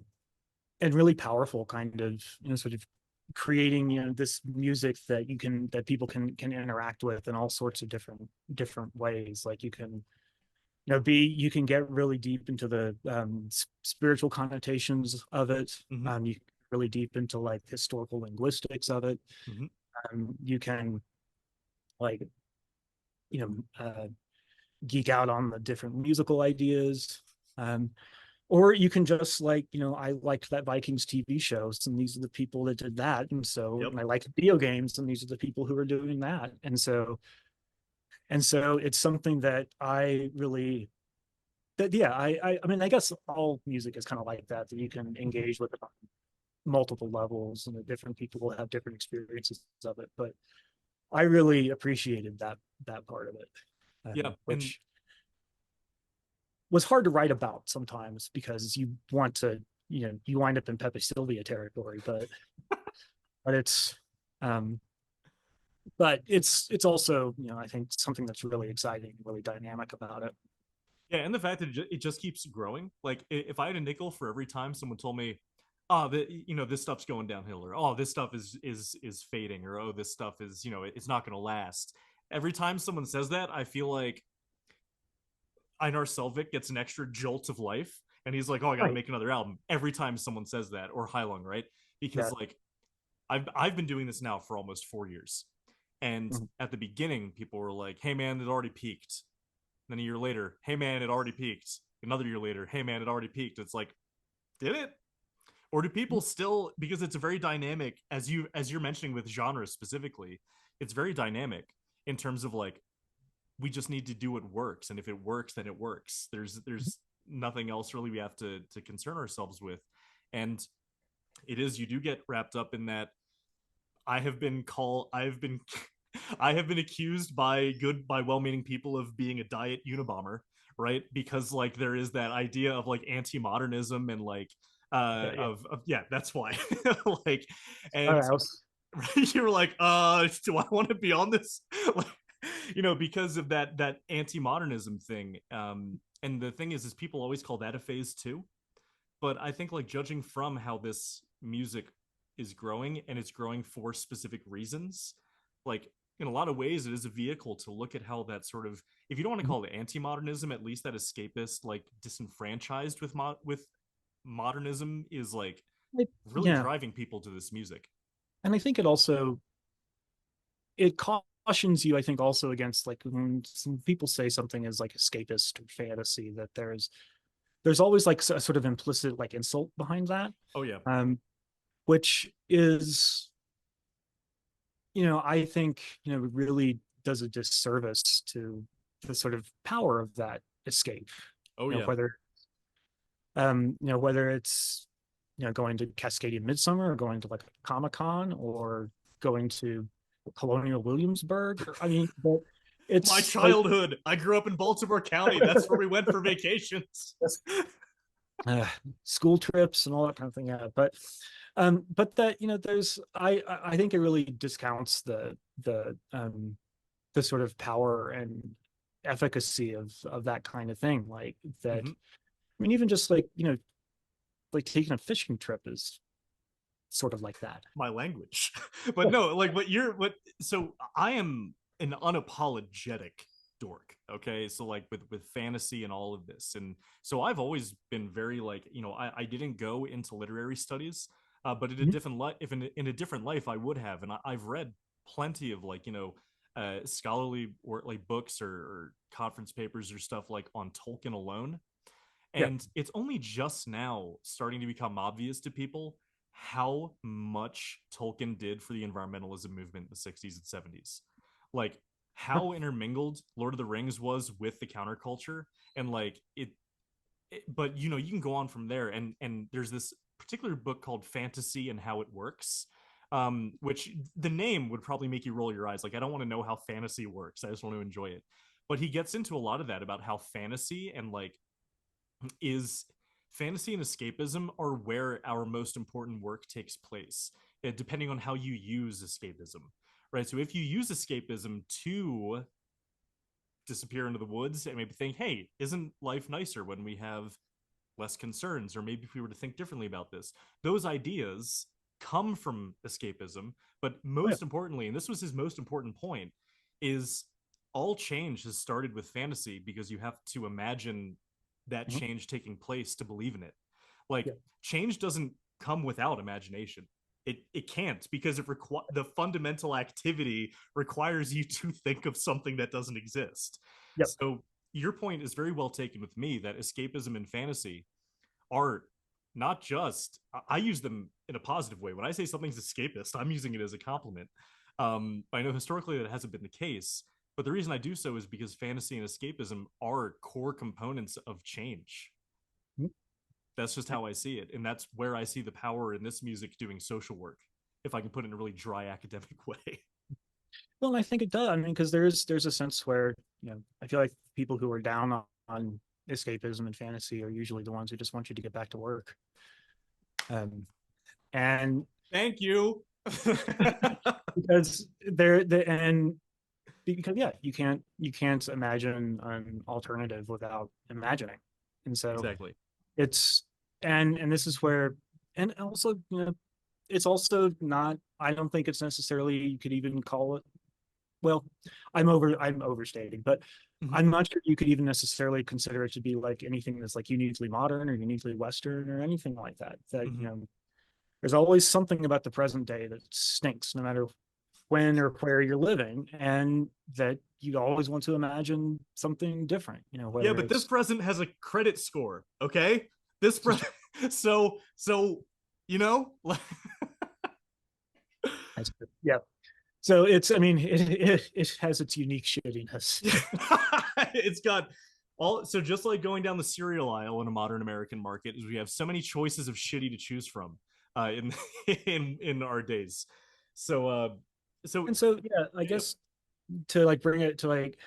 and really powerful kind of, sort of creating, this music that people can interact with in all sorts of different ways. Like you can, you can get really deep into the spiritual connotations of it. Hmm. You can get really deep into like historical linguistics of it. Hmm. You can like, you know, geek out on the different musical ideas. Um, or you can just like, I liked that Vikings TV shows, and these are the people that did that. Yep. And I like video games, and these are the people who are doing that. And so it's something that I really, that yeah, I mean, I guess all music is kind of like that, that you can engage with it on multiple levels, and that different people will have different experiences of it. But I really appreciated that part of it, Yeah. And which was hard to write about sometimes, because you want to, you wind up in Pepe Sylvia territory, but it's um it's also, I think something that's really exciting, really dynamic about it. yeah, and the fact that it just keeps growing. Like if I had a nickel for every time someone told me, "Oh, this stuff's going downhill," or "Oh, this stuff is fading," or "Oh, this stuff is it's not going to last." Every time someone says that, I feel like Einar Selvik gets an extra jolt of life, and he's like, "Oh, I got to Right. make another album." Every time someone says that, or Heilung, right? Because Yeah. like I've been doing this now for almost 4 years, and Mhm. at the beginning, people were like, "Hey, man, it already peaked." Then a year later, "Hey, man, it already peaked." Another year later, "Hey, man, it already peaked." It's like, did it? Or do people still, because it's a very dynamic, as you're mentioning with genres specifically, it's very dynamic in terms of like we just need to do what works, and if it works, then it works. There's nothing else really we have to concern ourselves with. And it is, you do get wrapped up in that. I've been I have been accused by well-meaning people of being a diet Unabomber, right? Because like there is that idea of like anti-modernism and like Yeah. Yeah. of yeah, that's why. Like, All and right. you were like, do I want to be on this? Like, because of that anti-modernism thing. And the thing is people always call that a phase two. But I think like judging from how this music is growing, and it's growing for specific reasons, like in a lot of ways it is a vehicle to look at how that sort of, if you don't want to call it anti-modernism, at least that escapist, like disenfranchised with modernism is like really Yeah. driving people to this music. And I think it cautions you, I think, also against like when some people say something is like escapist or fantasy, that there's always like a sort of implicit like insult behind that, Oh yeah. um, which is, I think, really does a disservice to the sort of power of that escape. Oh yeah. Whether it's, going to Cascadia Midsummer, or going to like Comic-Con, or going to Colonial Williamsburg. I mean, but My it's like childhood, I grew up in Baltimore County, that's where we went for vacations. uh, school trips and all that kind of thing. Yeah, but that, there's, I think it really discounts the sort of power and efficacy of that kind of thing. Like that. Mm-hmm. I mean, even just like, like taking a fishing trip is sort of like that. My language. But no, like what so I am an unapologetic dork. Okay. So like with fantasy and all of this. And so I've always been very like, I didn't go into literary studies, but in a Mhm. different life, if in a different life I would have. And I've read plenty of like, scholarly or like books or conference papers or stuff like on Tolkien alone. Yeah. And it's only just now starting to become obvious to people how much Tolkien did for the environmentalism movement in the 60s and 70s. Like how intermingled Lord of the Rings was with the counterculture, and like but you can go on from there. And there's this particular book called Fantasy and How It Works, which the name would probably make you roll your eyes. Like, I don't want to know how fantasy works, I just want to enjoy it. But he gets into a lot of that about how fantasy and like is fantasy and escapism are where our most important work takes place, depending on how you use escapism, right? So if you use escapism to disappear into the woods and maybe think, hey, isn't life nicer when we have less concerns, or maybe if we were to think differently about this, those ideas come from escapism. But Oh, yeah. most importantly, and this was his most important point, is all change has started with fantasy, because you have to imagine that Mhm. change taking place to believe in it. Like, Yeah. change doesn't come without imagination. It can't, because the fundamental activity requires you to think of something that doesn't exist. Yep. So your point is very well taken with me, that escapism and fantasy are not just, I use them in a positive way. When I say something's escapist, I'm using it as a compliment. I know historically that hasn't been the case, but the reason I do so is because fantasy and escapism are core components of change. Mhm. That's just how I see it. And that's where I see the power in this music doing social work, if I can put it in a really dry academic way. Well, I think it does. I mean, because there's a sense where, I feel like people who are down on escapism and fantasy are usually the ones who just want you to get back to work. Um, and Thank you. because and because yeah, you can't imagine an alternative without imagining. And so Exactly. it's and this is where, and also, it's also not, I don't think it's necessarily, you could even call it, well, I'm overstating, but Mhm. I'm not sure you could even necessarily consider it to be like anything that's like uniquely modern or uniquely Western or anything like that. That, Mhm. there's always something about the present day that stinks, no matter when or where you're living, and that you always want to imagine something different, Yeah, whether but this it's present has a credit score, okay? This present, so you know, yeah. So it's, I mean, it has its unique shittiness. it's got all. So just like going down the cereal aisle in a modern American market, is we have so many choices of shitty to choose from in in our days. So so And so, yeah, I yeah. guess to like bring it to like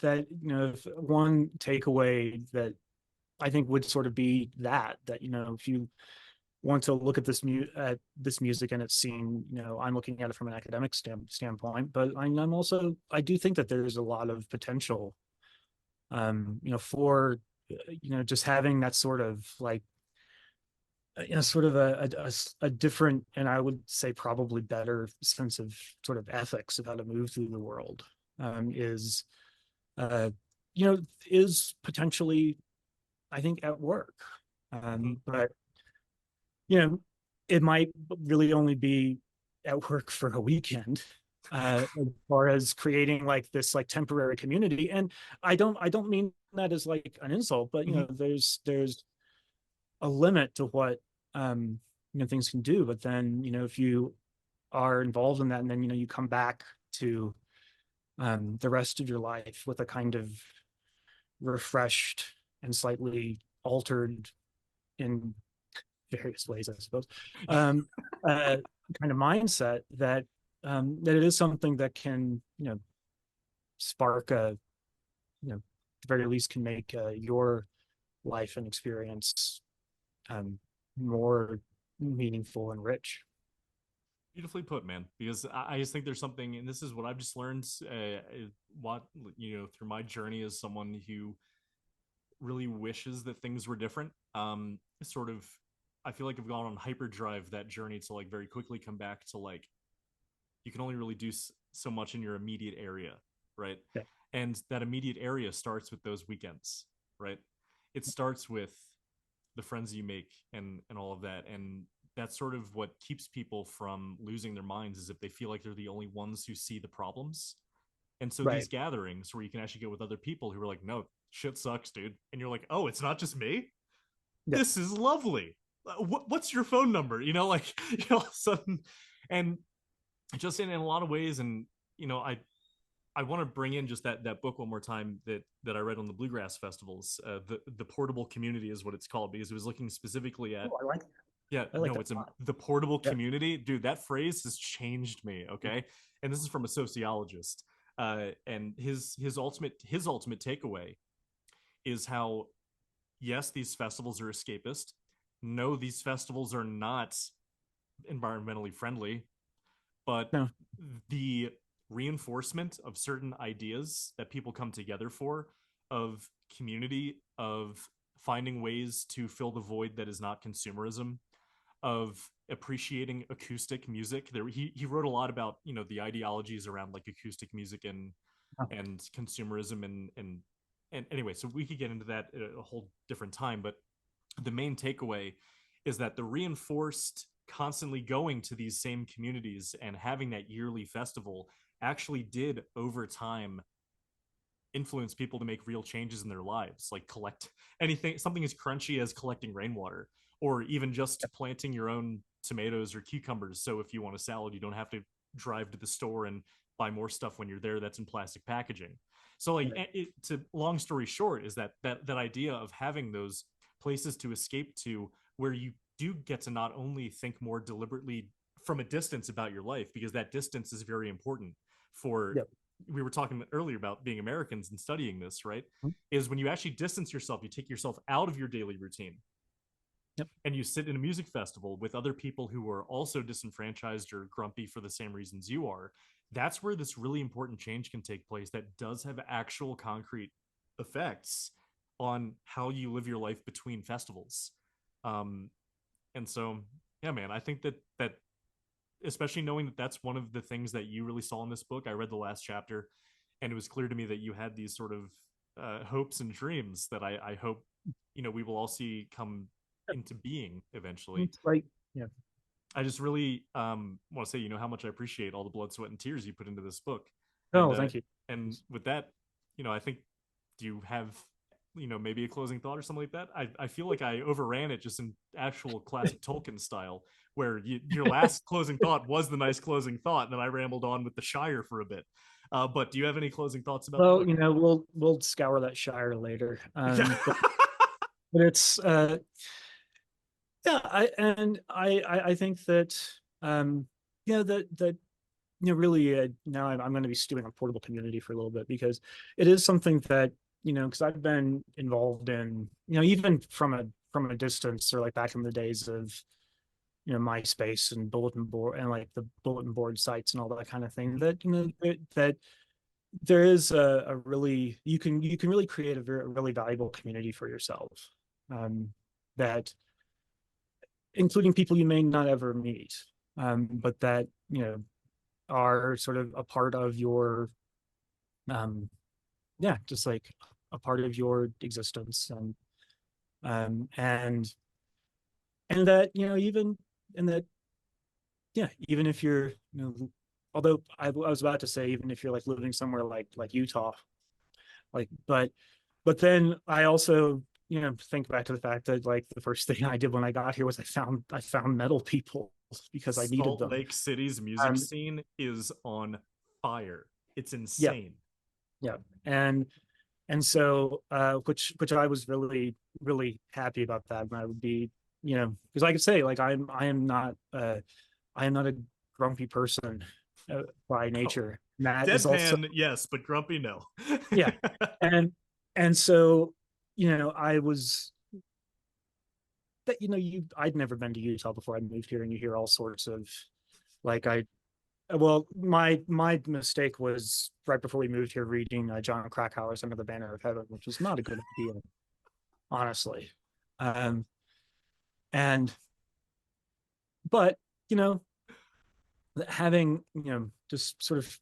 that, one takeaway that I think would sort of be that, if you want to look at this music and its scene, I'm looking at it from an academic standpoint, but I'm also, I do think that there's a lot of potential, for, just having that sort of like, sort of a different, and I would say probably better sense of sort of ethics of how to move through the world, is, uh, is potentially, I think, at work. Mhm. But you know, it might really only be at work for a weekend, as far as creating like this like temporary community. And I don't mean that as like an insult, but Mhm. there's a limit to what, things can do. But then, if you are involved in that, and then you come back to, the rest of your life with a kind of refreshed and slightly altered, in various ways, I suppose, um, uh, kind of mindset, that it is something that can, spark a, at the very least, can make, your life and experience, um, more meaningful and rich. Beautifully put, man. Because I just think there's something, and this is what I've just learned. What through my journey as someone who really wishes that things were different. Sort of, I feel like I've gone on hyperdrive that journey to like very quickly come back to like, you can only really do so much in your immediate area, right? Yeah. And that immediate area starts with those weekends, right? It starts with the friends you make and all of that. And that's sort of what keeps people from losing their minds, is if they feel like they're the only ones who see the problems. And so these Right. gatherings where you can actually get with other people who are like, no, shit sucks, dude. And you're like, oh, it's not just me. Yeah. This is lovely. What's your phone number? Like, all of a sudden, and just in a lot of ways. And I want to bring in just that book one more time that I read on the bluegrass festivals. The portable community is what it's called, because it was looking specifically at, Oh, I like that. yeah, I like no, that it's a lot. the portable Yeah. community, dude. That phrase has changed me. Okay, and this is from a sociologist, and his ultimate takeaway is how, yes, these festivals are escapist. No, these festivals are not environmentally friendly, but No. the reinforcement of certain ideas that people come together for, of community, of finding ways to fill the void that is not consumerism, of appreciating acoustic music. He wrote a lot about, you know, the ideologies around like acoustic music and consumerism and anyway, so we could get into that at a whole different time, but the main takeaway is that the reinforced constantly going to these same communities and having that yearly festival actually did over time influence people to make real changes in their lives, like collect anything, something as crunchy as collecting rainwater, or even just planting your own tomatoes or cucumbers. So if you want a salad, you don't have to drive to the store and buy more stuff when you're there that's in plastic packaging. So like to long story short is that idea of having those places to escape to where you do get to not only think more deliberately from a distance about your life, because that distance is very important for Yep. we were talking earlier about being Americans and studying this, right? Mhm. Is when you actually distance yourself, you take yourself out of your daily routine. Yep. And you sit in a music festival with other people who are also disenfranchised or grumpy for the same reasons you are. That's where this really important change can take place that does have actual concrete effects on how you live your life between festivals. Um, and so, yeah, man, I think that especially knowing that that's one of the things that you really saw in this book. I read the last chapter, and it was clear to me that you had these sort of hopes and dreams that I hope, you know, we will all see come into being eventually. It's like, yeah. I just really want to say, you know, how much I appreciate all the blood, sweat, and tears you put into this book, and Oh, thank you. with that, you know, I think, do you have, you know, maybe a closing thought or something like that? I feel like I overran it just in actual classic Tolkien style, where your last closing thought was the nice closing thought, and then I rambled on with the Shire for a bit. But do you have any closing thoughts about the Well, book? you know, we'll scour that Shire later. But it's yeah, I think that yeah, that you know, really now I'm going to be stewing on portable community for a little bit, because it is something that, you know, because I've been involved in, you know, even from a distance, or like back in the days of, you know, MySpace and bulletin board and like the bulletin board sites and all that kind of thing, that, you know, that there is a really, you can really create a really valuable community for yourself, that including people you may not ever meet, but that, you know, are sort of a part of your yeah, just like a part of your existence, um and and that, you know, even, and that, yeah, even if you're, you know, although I was about to say, even if you're like living somewhere like Utah, like, but then I also, you know, think back to the fact that like the first thing I did when I got here was I found metal people because I needed Salt them. Lake City's music um scene is on fire. It's yeah, insane. yeah. And so which I was really happy about that. And I would be, you know, because I could say like I am not a grumpy person by Oh, nature. And that is also, deadpan, yes, but grumpy, no. yeah. And so, you know, I was that, you know, I'd never been to Utah before I moved here, and you hear all sorts of, like, well, my mistake was right before we moved here reading John Krakauer's Under the Banner of Heaven, which was not a good idea, honestly. Um, and but, you know, having, you know, just sort of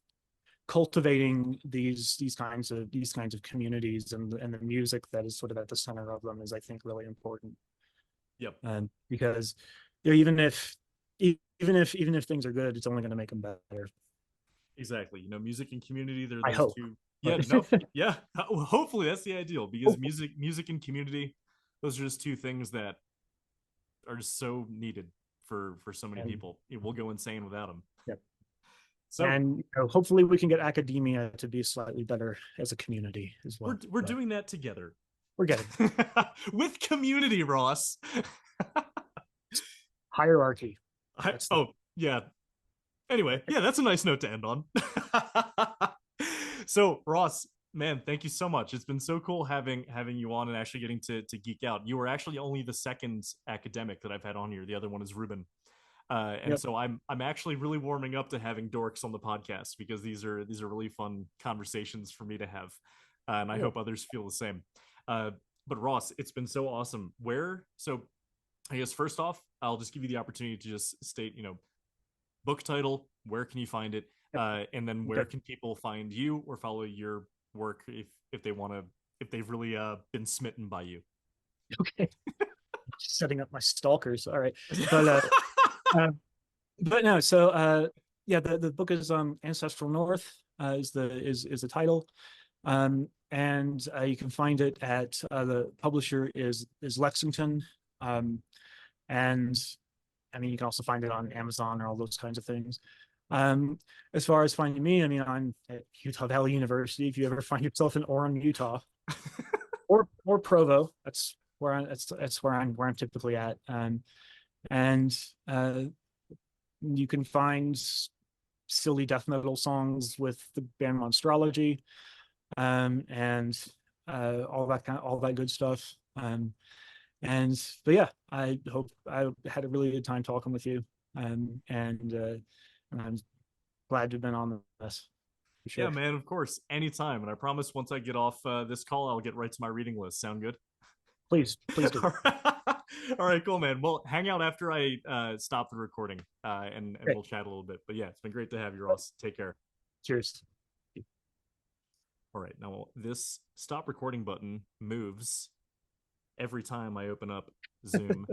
cultivating these kinds of communities, and the music that is sort of at the center of them is, I think, really important. Yep, Because, you know, even if things are good, it's only going to make them better. exactly. You know, music and community, they're I those hope. two. Yeah, But no, yeah. Hopefully that's the ideal, because music and community, those are just two things that are just so needed for so many and people. We'll go insane without them. yeah. So And, you know, hopefully we can get academia to be slightly better as a community as well. we're But doing that together. we're getting With community, Ross. hierarchy. That's the Oh yeah. Anyway, yeah, that's a nice note to end on. So Ross, man, thank you so much. It's been so cool having you on and actually getting to geek out. You were actually only the second academic that I've had on here. The other one is Ruben. And Yep. so I'm actually really warming up to having dorks on the podcast, because these are really fun conversations for me to have, and I Cool. hope others feel the same. Uh, But Ross, it's been so awesome. Where so I guess first off, I'll just give you the opportunity to just state, book title, where can you find it, and then where Okay. can people find you or follow your work if they want to, if they've really been smitten by you. Okay. Setting up my stalkers. All right. But uh but no, so yeah, the book is Ancestral North is the title. And you can find it at the publisher is Lexington. And I mean, you can also find it on Amazon or all those kinds of things. Um, as far as finding me, I mean, I'm at Utah Valley University. If you ever find yourself in Orem, Utah, or Provo, that's where I'm typically at. And uh, you can find silly death metal songs with the band Monstrology, and all that good stuff. But yeah, I hope I had a really good time talking with you. And I'm glad to have been on this for Yeah, sure. man, of course, anytime. And I promise once I get off this call, I'll get right to my reading list. Sound good? Please do. All right. All right, cool, man. Well, hang out after I stop the recording, and Okay. we'll chat a little bit. But yeah, it's been great to have you, Ross. Take care. Cheers. All right, now this stop recording button moves every time I open up Zoom.